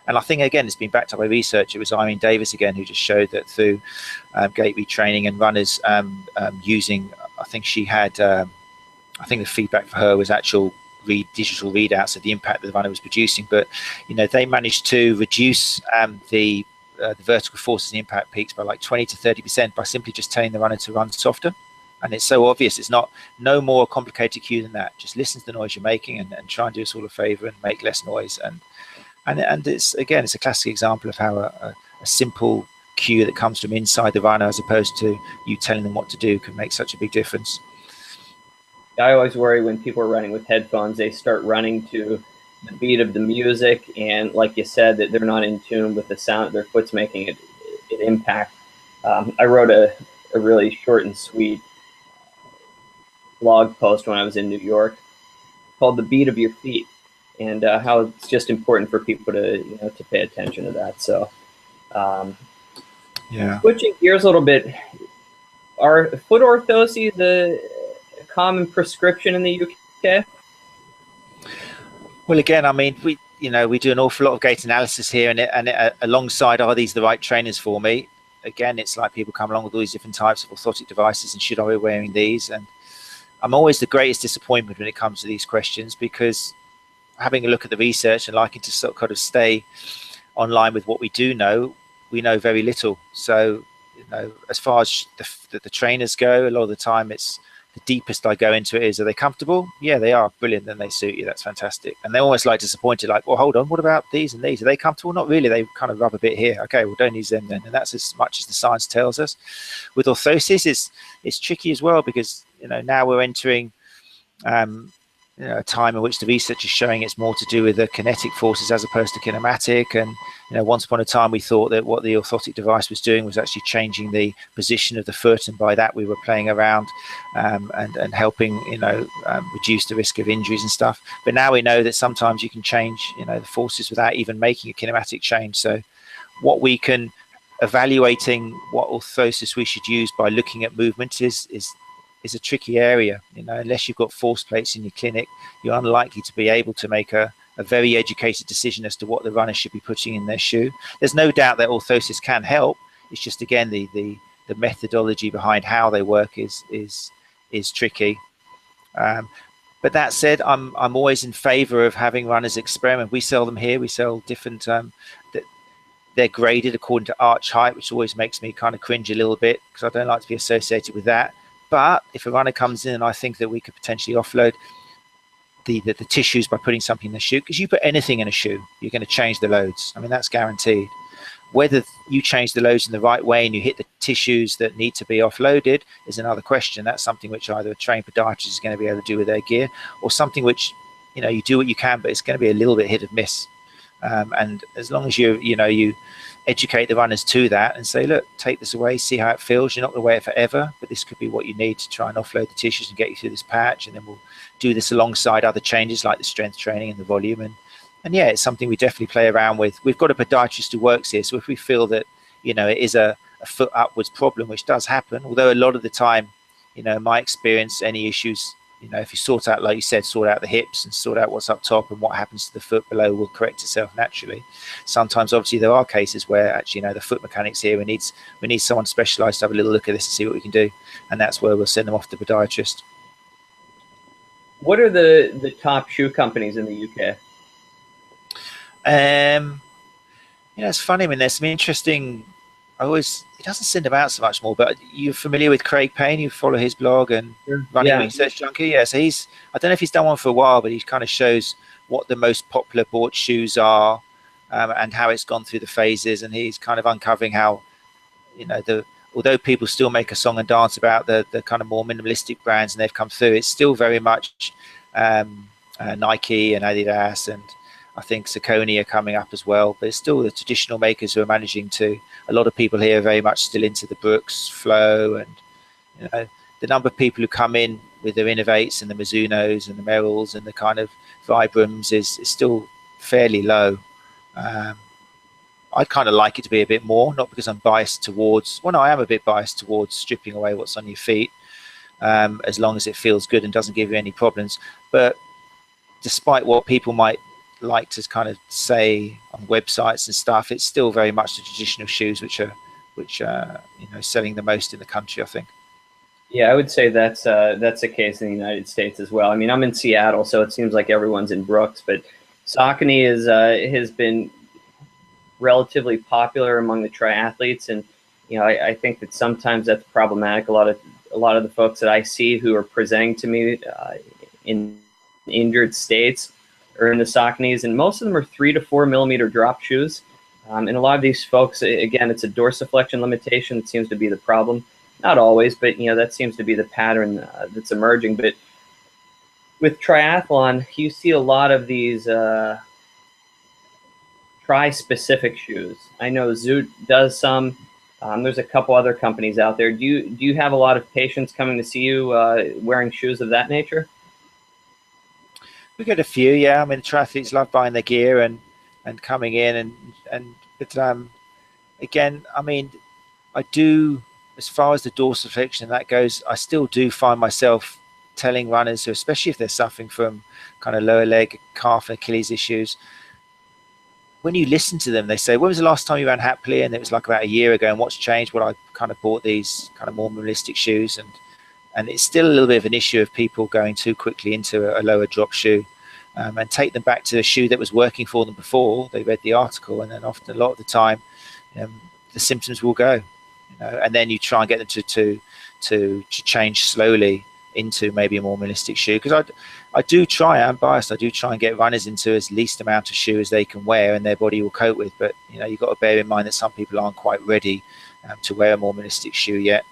And I think, again, it's been backed up by research. It was Irene Davis, again, who just showed that through gait retraining and runners using, I think she had, I think the feedback for her was actual digital readouts of the impact that the runner was producing. But, they managed to reduce the vertical forces and impact peaks by like 20 to 30% by simply just telling the runner to run softer. And it's so obvious. It's no more complicated cue than that. Just listen to the noise you're making and try and do us all a favor and make less noise. And it's a classic example of how a simple cue that comes from inside the runner, as opposed to you telling them what to do, can make such a big difference. I always worry when people are running with headphones, they start running to the beat of the music, and like you said, that they're not in tune with the sound that their foot's making it impact. I wrote a really short and sweet blog post when I was in New York called "The Beat of Your Feet," and how it's just important for people to pay attention to that. So, switching gears a little bit, are foot orthoses a common prescription in the UK? Well, again, I mean, we do an awful lot of gait analysis here, and alongside, are these the right trainers for me? Again, it's like people come along with all these different types of orthotic devices, and should I be wearing these? And I'm always the greatest disappointment when it comes to these questions, because having a look at the research and liking to sort of kind of stay online with what we do know, we know very little. So, as far as the trainers go, a lot of the time it's the deepest I go into it is, are they comfortable? Yeah, they are. Brilliant. Then they suit you. That's fantastic. And they're almost like disappointed, like, well, hold on, what about these and these? Are they comfortable? Not really. They kind of rub a bit here. Okay, well, don't use them then. And that's as much as the science tells us. With orthosis, it's tricky as well, because now we're entering a time in which the research is showing it's more to do with the kinetic forces as opposed to kinematic. And once upon a time we thought that what the orthotic device was doing was actually changing the position of the foot, and by that we were playing around and helping reduce the risk of injuries and stuff. But now we know that sometimes you can change the forces without even making a kinematic change. So what we can evaluating what orthosis we should use by looking at movement is a tricky area. Unless you've got force plates in your clinic, you're unlikely to be able to make a very educated decision as to what the runner should be putting in their shoe. There's no doubt that orthosis can help. It's just, again, the methodology behind how they work is tricky. But that said, I'm always in favor of having runners experiment. We sell them here. We sell different they're graded according to arch height, which always makes me kind of cringe a little bit, because I don't like to be associated with that. But if a runner comes in and I think that we could potentially offload the tissues by putting something in the shoe, because you put anything in a shoe, you're going to change the loads. I mean, that's guaranteed. Whether you change the loads in the right way and you hit the tissues that need to be offloaded is another question. That's something which either a trained podiatrist is going to be able to do with their gear, or something which, you do what you can, but it's going to be a little bit hit or miss. And as long as you educate the runners to that and say, look, take this away, see how it feels. You're not going to wear it forever, but this could be what you need to try and offload the tissues and get you through this patch. And then we'll do this alongside other changes like the strength training and the volume. And yeah, it's something we definitely play around with. We've got a podiatrist who works here, so if we feel that it is a foot upwards problem, which does happen, although a lot of the time, in my experience, any issues you know, if you sort out, like you said, sort out the hips and sort out what's up top, and what happens to the foot below will correct itself naturally. Sometimes, obviously, there are cases where actually, you know, the foot mechanics here, we need someone specialised to have a little look at this and see what we can do, and that's where we'll send them off to the podiatrist. What are the top shoe companies in the UK? You know, it's funny. I mean, there's some interesting. He doesn't send them out so much more, but you're familiar with Craig Payne. You follow his blog and Sure. Running Yeah. Research Junkie. Yeah, so I don't know if he's done one for a while, but he kind of shows what the most popular bought shoes are, and how it's gone through the phases. And he's kind of uncovering how, you know, although people still make a song and dance about the kind of more minimalistic brands and they've come through, it's still very much Nike and Adidas, and I think Saucony are coming up as well. But it's still the traditional makers who are managing to. A lot of people here are very much still into the Brooks, Flow, and, you know, the number of people who come in with their Innovates and the Mizunos and the Merrells and the kind of Vibrams is still fairly low. I'd kind of like it to be a bit more, not because I'm biased towards, well, no, I am a bit biased towards stripping away what's on your feet, as long as it feels good and doesn't give you any problems. But despite what people might like to kind of say on websites and stuff, it's still very much the traditional shoes which are you know, selling the most in the country, I think. Yeah, I would say that's the case in the United States as well. I mean, I'm in Seattle, so it seems like everyone's in Brooks, but Saucony has been relatively popular among the triathletes, and you know, I think that sometimes that's problematic. A lot of the folks that I see who are presenting to me in injured states are in the Sauconys, and most of them are 3 to 4 millimeter drop shoes. And a lot of these folks, again, it's a dorsiflexion limitation that seems to be the problem. Not always, but you know, that seems to be the pattern that's emerging. But with triathlon, you see a lot of these tri-specific shoes. I know Zoot does some. There's a couple other companies out there. Do you have a lot of patients coming to see you wearing shoes of that nature? We get a few, yeah. I mean, triathletes love buying their gear and coming in but again, I mean, I do, as far as the dorsiflexion that goes, I still do find myself telling runners, who, especially if they're suffering from kind of lower leg, calf, and Achilles issues, when you listen to them, they say, when was the last time you ran happily? And it was like about a year ago. And what's changed? Well, I kind of bought these kind of more minimalistic shoes, and it's still a little bit of an issue of people going too quickly into a lower drop shoe, and take them back to a shoe that was working for them before they read the article. And then often, a lot of the time, the symptoms will go, you know, and then you try and get them to change slowly into maybe a more minimalistic shoe. Because I do try, I'm biased, I do try and get runners into as least amount of shoe as they can wear and their body will cope with. But you know, you've got to bear in mind that some people aren't quite ready to wear a more minimalistic shoe yet,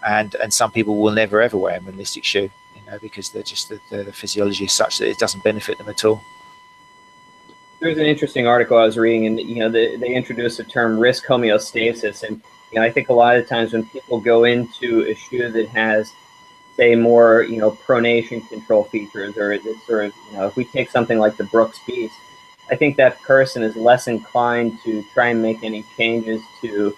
and some people will never ever wear a minimalistic shoe, you know, because they're just the physiology is such that it doesn't benefit them at all. There's an interesting article I was reading, and you know, they introduced the term risk homeostasis, and you know, I think a lot of times when people go into a shoe that has, say, more, you know, pronation control features, or it's sort of, you know, if we take something like the Brooks Beast, I think that person is less inclined to try and make any changes to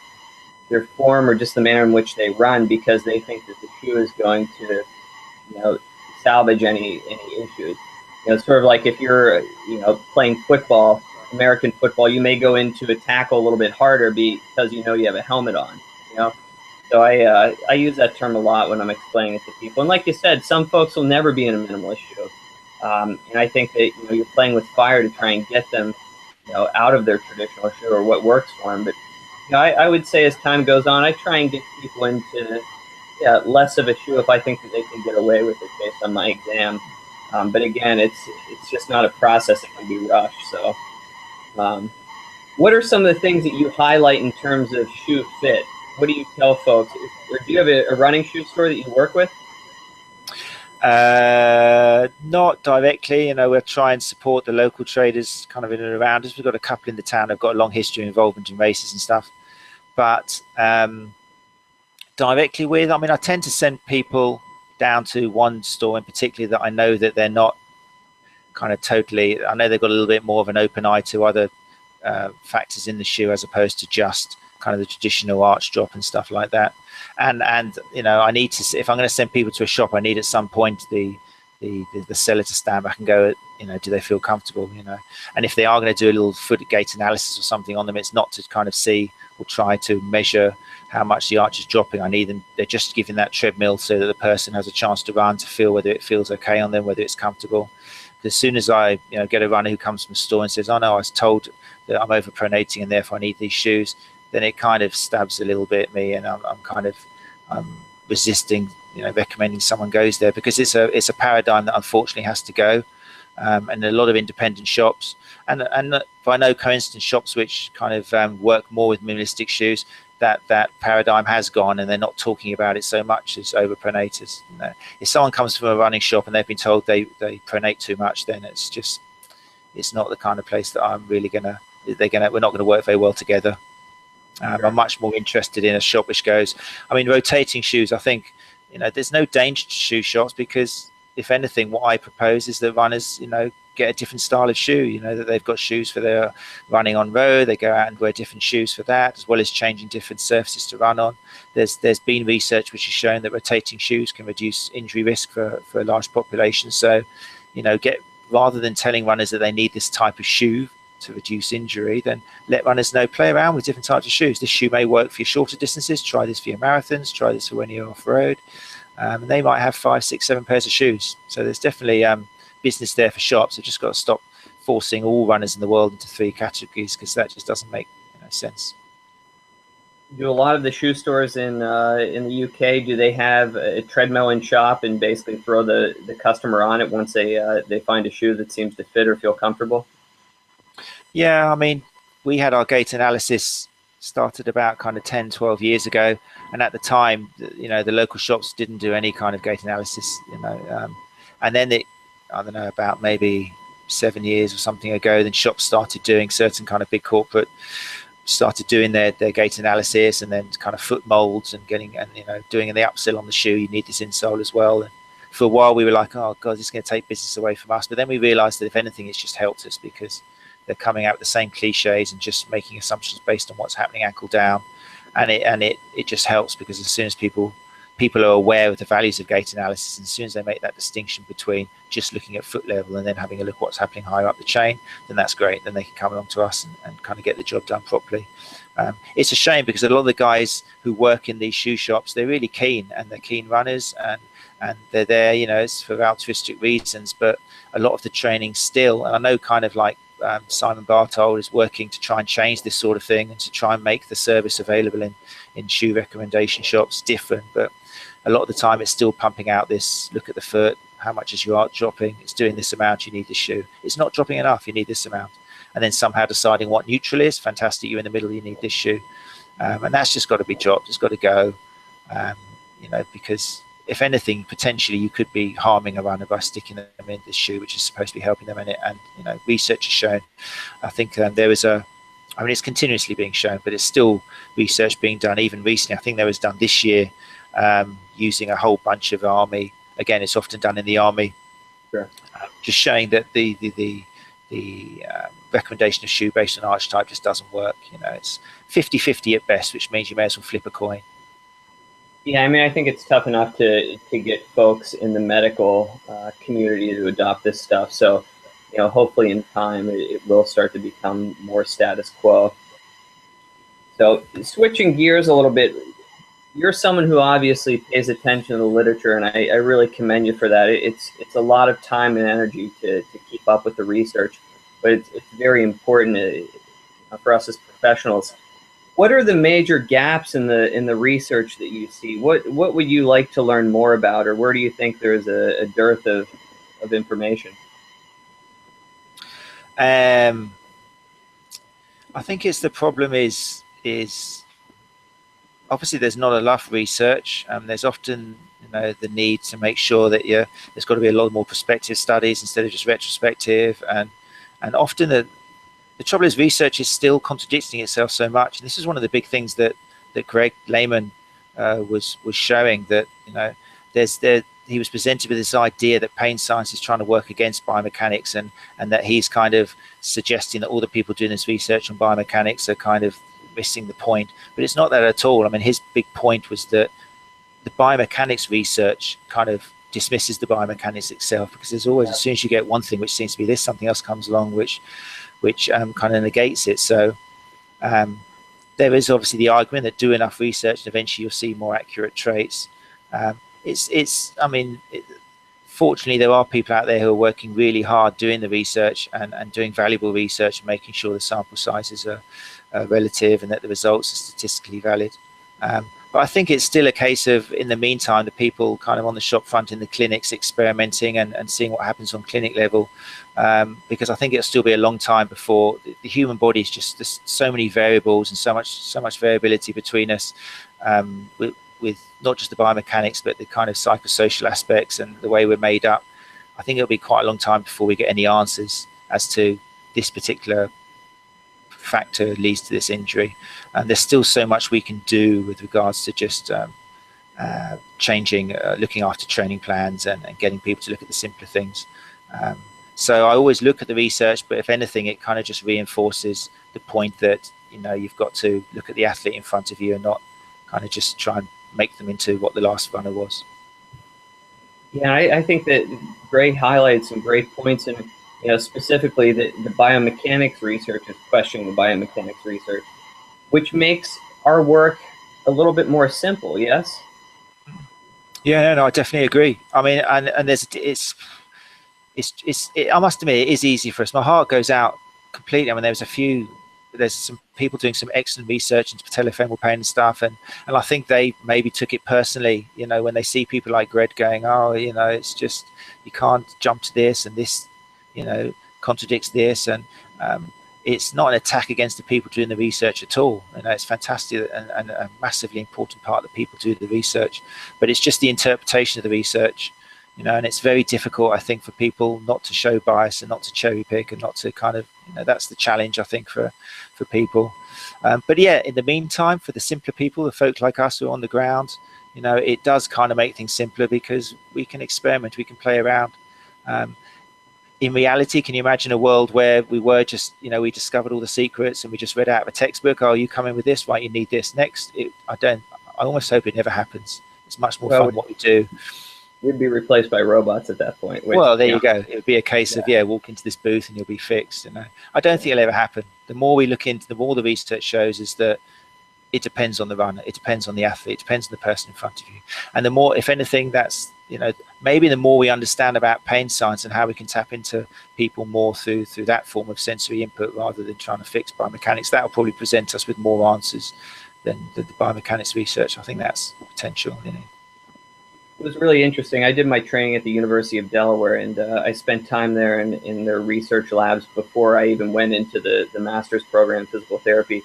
their form or just the manner in which they run, because they think that the shoe is going to, you know, salvage any issues. You know, it's sort of like if you're, you know, playing football, American football, you may go into a tackle a little bit harder because you know you have a helmet on, you know. So I use that term a lot when I'm explaining it to people. And like you said, some folks will never be in a minimalist shoe. And I think that, you know, you're playing with fire to try and get them, you know, out of their traditional shoe or what works for them. But you know, I would say as time goes on, I try and get people into less of a shoe if I think that they can get away with it based on my exam. But again, it's just not a process that can be rushed. So what are some of the things that you highlight in terms of shoe fit? What do you tell folks? Or do you have a running shoe store that you work with? Not directly. You know, we'll try and support the local traders kind of in and around us. We've got a couple in the town who've got a long history of involvement in races and stuff. But directly with, I mean, I tend to send people down to one store in particular that I know that they're not kind of totally, I know they've got a little bit more of an open eye to other factors in the shoe as opposed to just kind of the traditional arch drop and stuff like that. And you know, I need to, if I'm going to send people to a shop, I need at some point the seller to stand back and go, you know, do they feel comfortable, you know? And if they are going to do a little foot gait analysis or something on them, it's not to kind of see or try to measure how much the arch is dropping. I need them, they're just giving that treadmill so that the person has a chance to run, to feel whether it feels okay on them, whether it's comfortable. As soon as I, you know, get a runner who comes from a store and says, oh no, I was told that I'm overpronating and therefore I need these shoes, then it kind of stabs a little bit at me, and I'm kind of resisting, you know, recommending someone goes there, because it's a paradigm that unfortunately has to go. And a lot of independent shops, and I know, for instance, shops which kind of work more with minimalistic shoes, that paradigm has gone, and they're not talking about it so much as overpronators. You know, if someone comes from a running shop and they've been told they pronate too much, then it's not the kind of place that I'm really we're not gonna work very well together. I'm much more interested in a shop which goes, I mean, rotating shoes, I think, you know, there's no danger to shoe shops, because if anything, what I propose is that runners, you know, get a different style of shoe, you know, that they've got shoes for their running on road, they go out and wear different shoes for that, as well as changing different surfaces to run on. There's been research which has shown that rotating shoes can reduce injury risk for a large population. So, you know, rather than telling runners that they need this type of shoe to reduce injury, then let runners know, play around with different types of shoes. This shoe may work for your shorter distances, try this for your marathons, try this for when you're off road. And they might have 5, 6, 7 pairs of shoes. So there's definitely business there for shops. They've just got to stop forcing all runners in the world into 3 categories, because that just doesn't make, you know, sense. Do a lot of the shoe stores in the UK, do they have a treadmill in shop and basically throw the customer on it once they find a shoe that seems to fit or feel comfortable? Yeah, I mean, we had our gait analysis started about kind of 10, 12 years ago. And at the time, you know, the local shops didn't do any kind of gait analysis, you know. And then I don't know, about maybe 7 years or something ago, then shops started doing, certain kind of big corporate started doing their gait analysis, and then kind of foot molds and getting, and, you know, doing the upsell on the shoe. You need this insole as well. And for a while we were like, oh God, this is going to take business away from us. But then we realized that if anything, it's just helped us, because they're coming out with the same cliches and just making assumptions based on what's happening ankle down, and it just helps, because as soon as people are aware of the values of gait analysis, and as soon as they make that distinction between just looking at foot level and then having a look at what's happening higher up the chain, then that's great. Then they can come along to us and kind of get the job done properly. It's a shame, because a lot of the guys who work in these shoe shops, they're really keen, and they're keen runners, and they're there, you know, it's for altruistic reasons, but a lot of the training still, and I know kind of like Simon Bartold is working to try and change this sort of thing, and to try and make the service available in shoe recommendation shops different. But a lot of the time it's still pumping out this, look at the foot, how much is your arch dropping, it's doing this amount, you need this shoe, it's not dropping enough, you need this amount, and then somehow deciding what neutral is. Fantastic, you're in the middle, you need this shoe. And that's just got to be dropped, it's got to go. You know, because if anything, potentially you could be harming a runner by sticking them in this shoe, which is supposed to be helping them in it. And, you know, research has shown, I think there is I mean, it's continuously being shown, but it's still research being done. Even recently, I think there was done this year, using a whole bunch of army. Again, it's often done in the army. Sure. Just showing that the recommendation of shoe based on arch type just doesn't work. You know, it's 50-50 at best, which means you may as well flip a coin. Yeah, I mean, I think it's tough enough to get folks in the medical community to adopt this stuff. So, you know, hopefully in time it will start to become more status quo. So, switching gears a little bit, you're someone who obviously pays attention to the literature, and I really commend you for that. It's a lot of time and energy to keep up with the research, but it's very important for us as professionals. What are the major gaps in the research that you see? What would you like to learn more about, or where do you think there's a dearth of information? I think the problem is obviously there's not enough research. There's often, you know, the need to make sure that there's got to be a lot more prospective studies instead of just retrospective, and often the trouble is research is still contradicting itself so much. And this is one of the big things that Greg Lehman was showing, that, you know, he was presented with this idea that pain science is trying to work against biomechanics, and that he's kind of suggesting that all the people doing this research on biomechanics are kind of missing the point. But it's not that at all. I mean, his big point was that the biomechanics research kind of dismisses the biomechanics itself, because there's always, as soon as you get one thing which seems to be this, something else comes along which kind of negates it. So there is obviously the argument that do enough research and eventually you'll see more accurate traits. I mean, fortunately, there are people out there who are working really hard doing the research and doing valuable research and making sure the sample sizes are relative and that the results are statistically valid. But I think it's still a case of, in the meantime, the people kind of on the shop front in the clinics experimenting and seeing what happens on clinic level, because I think it'll still be a long time before the human body is just, there's so many variables and so much variability between us, with not just the biomechanics but the kind of psychosocial aspects and the way we're made up. I think it'll be quite a long time before we get any answers as to this particular factor leads to this injury, and there's still so much we can do with regards to just changing, looking after training plans and getting people to look at the simpler things. So I always look at the research, but if anything, it kind of just reinforces the point that, you know, you've got to look at the athlete in front of you and not kind of just try and make them into what the last runner was. Yeah, I think that Greg highlights some great points, and specifically the biomechanics research is questioning the biomechanics research, which makes our work a little bit more simple. Yes. Yeah, no, I definitely agree. I mean, and there's I must admit, it is easy for us. My heart goes out completely. I mean, there's some people doing some excellent research into patellofemoral pain and stuff, and I think they maybe took it personally, when they see people like Greg going, oh, it's just, you can't jump to this, and this, contradicts this, and it's not an attack against the people doing the research at all. It's fantastic and a massively important part that people do the research, but it's just the interpretation of the research, and it's very difficult, I think, for people not to show bias and not to cherry pick and not to kind of, that's the challenge, I think, for people. But yeah, in the meantime, for the simpler people, the folk like us who are on the ground, it does kind of make things simpler because we can experiment, we can play around. In reality, can you imagine a world where we were just, we discovered all the secrets and we just read out of a textbook, oh, you come in with this, right, you need this next? I almost hope it never happens. It's much more fun what we do. We'd be replaced by robots at that point. Well, there you go. It would be a case of, walk into this booth and you'll be fixed. I don't think it'll ever happen. The more we look into, the more the research shows is that it depends on the runner, it depends on the athlete, it depends on the person in front of you. And the more, if anything, that's, maybe the more we understand about pain science and how we can tap into people more through that form of sensory input rather than trying to fix biomechanics, that will probably present us with more answers than the biomechanics research. I think that's potential. It was really interesting. I did my training at the University of Delaware, and I spent time there in their research labs before I even went into the master's program in physical therapy.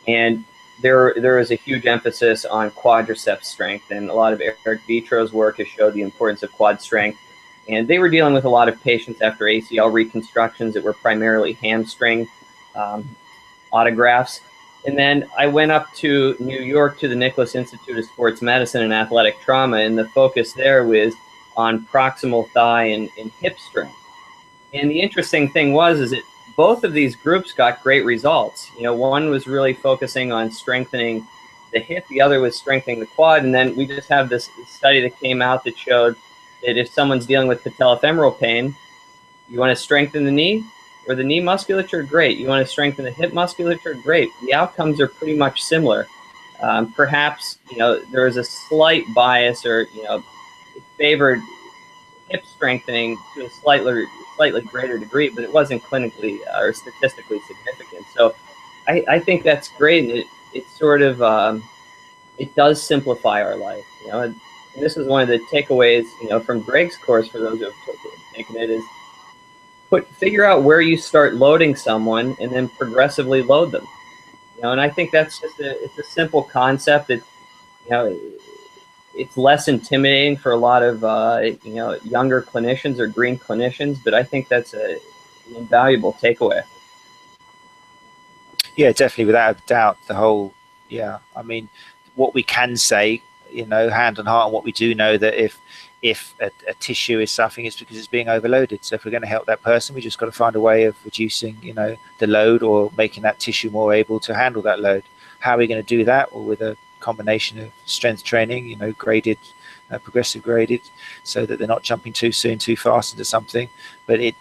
And there is a huge emphasis on quadriceps strength, and a lot of Eric Vitro's work has showed the importance of quad strength. And they were dealing with a lot of patients after ACL reconstructions that were primarily hamstring autografts. And then I went up to New York to the Nicholas Institute of Sports Medicine and Athletic Trauma, and the focus there was on proximal thigh and hip strength. And the interesting thing is that both of these groups got great results. One was really focusing on strengthening the hip, the other was strengthening the quad. And then we just have this study that came out that showed that if someone's dealing with patellofemoral pain, you want to strengthen the knee or the knee musculature, great. You want to strengthen the hip musculature, great. The outcomes are pretty much similar. Perhaps, there is a slight bias or, it favored hip strengthening to a slightly greater degree, but it wasn't clinically or statistically significant. So I think that's great. And it sort of, it does simplify our life, and this is one of the takeaways, from Greg's course for those who have taken it is, figure out where you start loading someone and then progressively load them. And I think that's just it's a simple concept that, it's less intimidating for a lot of, younger clinicians or green clinicians, but I think that's an invaluable takeaway. Yeah, definitely, without a doubt. I mean, what we can say, hand on heart, and what we do know, that if a tissue is suffering, it's because it's being overloaded. So if we're going to help that person, we just got to find a way of reducing, the load or making that tissue more able to handle that load. How are we going to do that? Well, with a combination of strength training, you know, graded, progressive graded, so that they're not jumping too soon, too fast into something. But it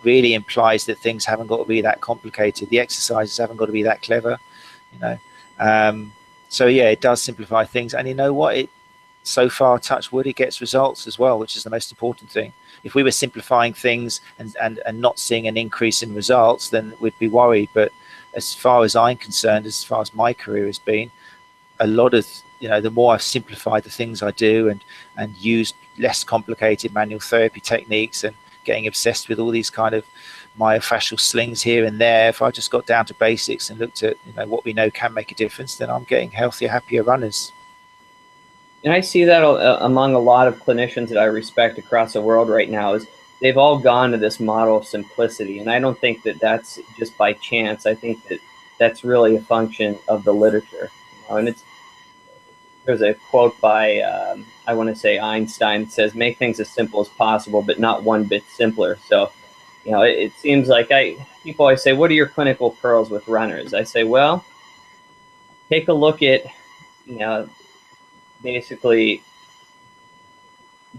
really implies that things haven't got to be that complicated. The exercises haven't got to be that clever, you know. So yeah, it does simplify things. And you know what? It so far, touch wood, it gets results as well, which is the most important thing. If we were simplifying things and not seeing an increase in results, then we'd be worried. But as far as I'm concerned, as far as my career has been, a lot of, you know, the more I've simplified the things I do and used less complicated manual therapy techniques and getting obsessed with all these kind of myofascial slings here and there, if I just got down to basics and looked at, you know, what we know can make a difference, then I'm getting healthier, happier runners. And I see that among a lot of clinicians that I respect across the world right now is they've all gone to this model of simplicity. And I don't think that that's just by chance. I think that that's really a function of the literature. You know? And there's a quote by, I want to say Einstein, that says, make things as simple as possible, but not one bit simpler. So, you know, it seems like people always say, what are your clinical pearls with runners? I say, well, take a look at, you know, basically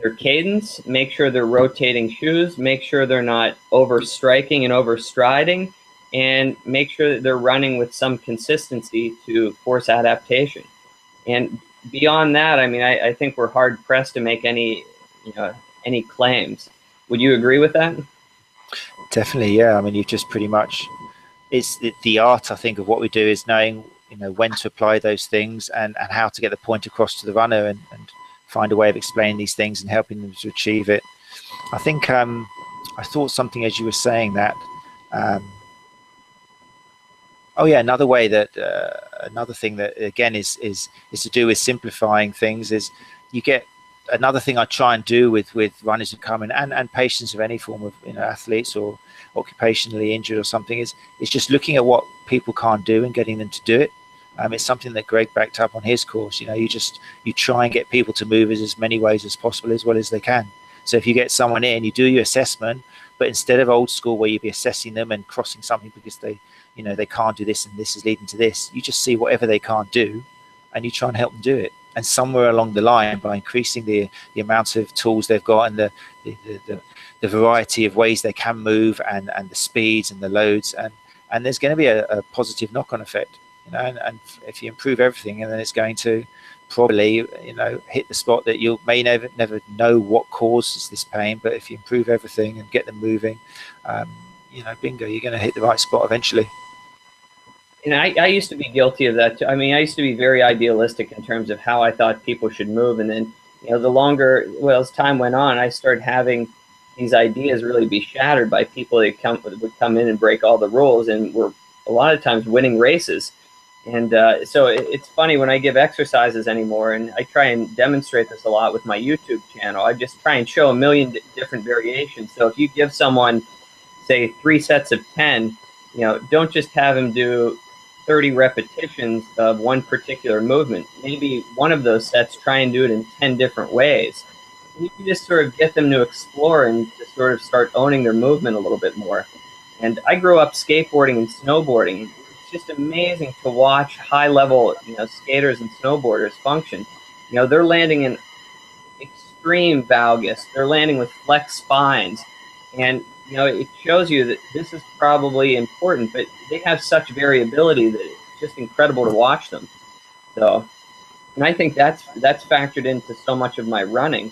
their cadence, make sure they're rotating shoes, make sure they're not over striking and over striding, and make sure that they're running with some consistency to force adaptation. And beyond that, I mean, I think we're hard pressed to make any, you know, any claims. Would you agree with that? Definitely, yeah. I mean, you've just pretty much, it's the art, I think, of what we do is knowing, you know, when to apply those things and how to get the point across to the runner and find a way of explaining these things and helping them to achieve it. I think I thought something as you were saying that. Um, oh yeah, another way that another thing that again is to do with simplifying things is you get another thing I try and do with runners who come in and patients of any form of, you know, athletes or occupationally injured or something is just looking at what people can't do and getting them to do it. It's something that Greg backed up on his course. You know, you try and get people to move as many ways as possible, as well as they can. So if you get someone in, you do your assessment, but instead of old school where you'd be assessing them and crossing something because they, you know, they can't do this and this is leading to this, you just see whatever they can't do and you try and help them do it. And somewhere along the line, by increasing the amount of tools they've got and the variety of ways they can move and the speeds and the loads, and there's going to be a positive knock-on effect, you know. And if you improve everything, and then it's going to probably, you know, hit the spot that you may never know what causes this pain, but if you improve everything and get them moving, you know, bingo, you're going to hit the right spot eventually. And I used to be guilty of that too. I mean, I used to be very idealistic in terms of how I thought people should move. And then, you know, the longer, well, as time went on, I started having these ideas really be shattered by people that would come in and break all the rules and were a lot of times winning races. And so it's funny when I give exercises anymore, and I try and demonstrate this a lot with my YouTube channel. I just try and show a million different variations. So if you give someone, say, 3 sets of 10, you know, don't just have them do 30 repetitions of one particular movement. Maybe one of those sets, try and do it in 10 different ways. You can just sort of get them to explore and to sort of start owning their movement a little bit more. And I grew up skateboarding and snowboarding. It's just amazing to watch high-level, you know, skaters and snowboarders function. You know, they're landing in extreme valgus. They're landing with flexed spines. And, you know, it shows you that this is probably important, but they have such variability that it's just incredible to watch them. So, and I think that's factored into so much of my running.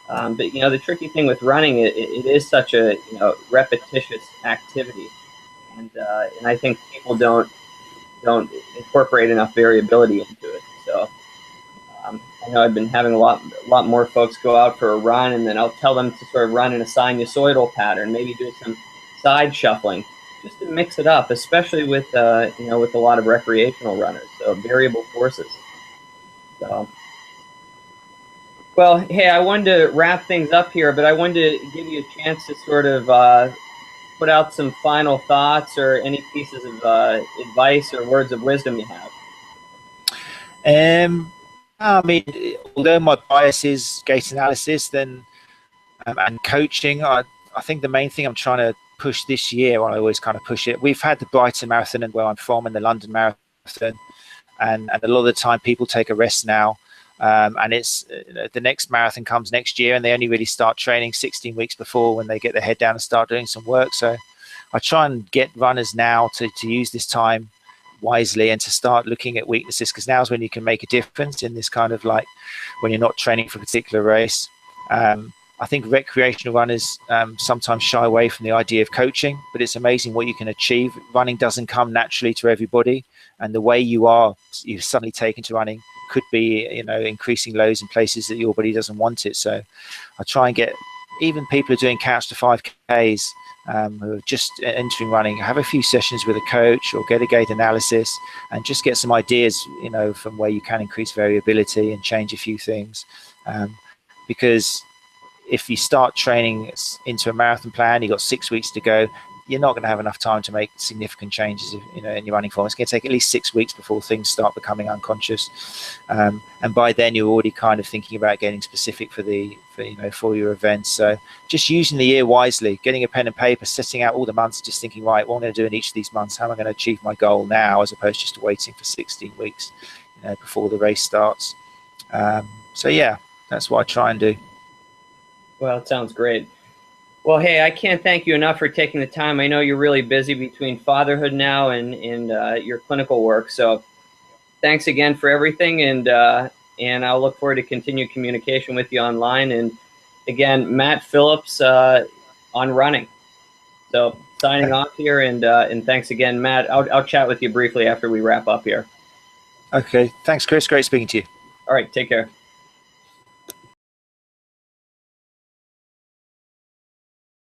But you know, the tricky thing with running, it is such a, you know, repetitious activity, and I think people don't incorporate enough variability into it. So I know I've been having a lot more folks go out for a run, and then I'll tell them to sort of run in a sinusoidal pattern, maybe do some side shuffling, just to mix it up, especially with you know, with a lot of recreational runners. So variable forces. So, well, hey, I wanted to wrap things up here, but I wanted to give you a chance to sort of put out some final thoughts or any pieces of advice or words of wisdom you have. I mean, although my bias is gait analysis, then and coaching, I think the main thing I'm trying to push this year, I always kind of push it. We've had the Brighton Marathon and where I'm from, and the London Marathon. and a lot of the time people take a rest now. And it's the next marathon comes next year, and they only really start training 16 weeks before, when they get their head down and start doing some work. So I try and get runners now to use this time wisely and to start looking at weaknesses, because now is when you can make a difference in this kind of, like, when you're not training for a particular race. I think recreational runners sometimes shy away from the idea of coaching, but it's amazing what you can achieve. Running doesn't come naturally to everybody, and the way you've suddenly taken to running could be, increasing lows in places that your body doesn't want it. So I try and get even people who are doing couch to 5Ks, who are just entering running, have a few sessions with a coach or get a gait analysis, and just get some ideas, from where you can increase variability and change a few things. Because if you start training into a marathon plan, you've got 6 weeks to go, you're not going to have enough time to make significant changes, in your running form. It's going to take at least 6 weeks before things start becoming unconscious, and by then you're already kind of thinking about getting specific for your events. So just using the year wisely, getting a pen and paper, setting out all the months, just thinking, right, what am I going to do in each of these months? How am I going to achieve my goal now, as opposed to just waiting for 16 weeks, before the race starts. So yeah, that's what I try and do. Well, it sounds great. Well, hey, I can't thank you enough for taking the time. I know you're really busy between fatherhood now and your clinical work. So thanks again for everything. And I'll look forward to continued communication with you online. And again, Matt Phillips on running. So signing off here, and thanks again, Matt. I'll chat with you briefly after we wrap up here. Okay. Thanks, Chris. Great speaking to you. All right. Take care.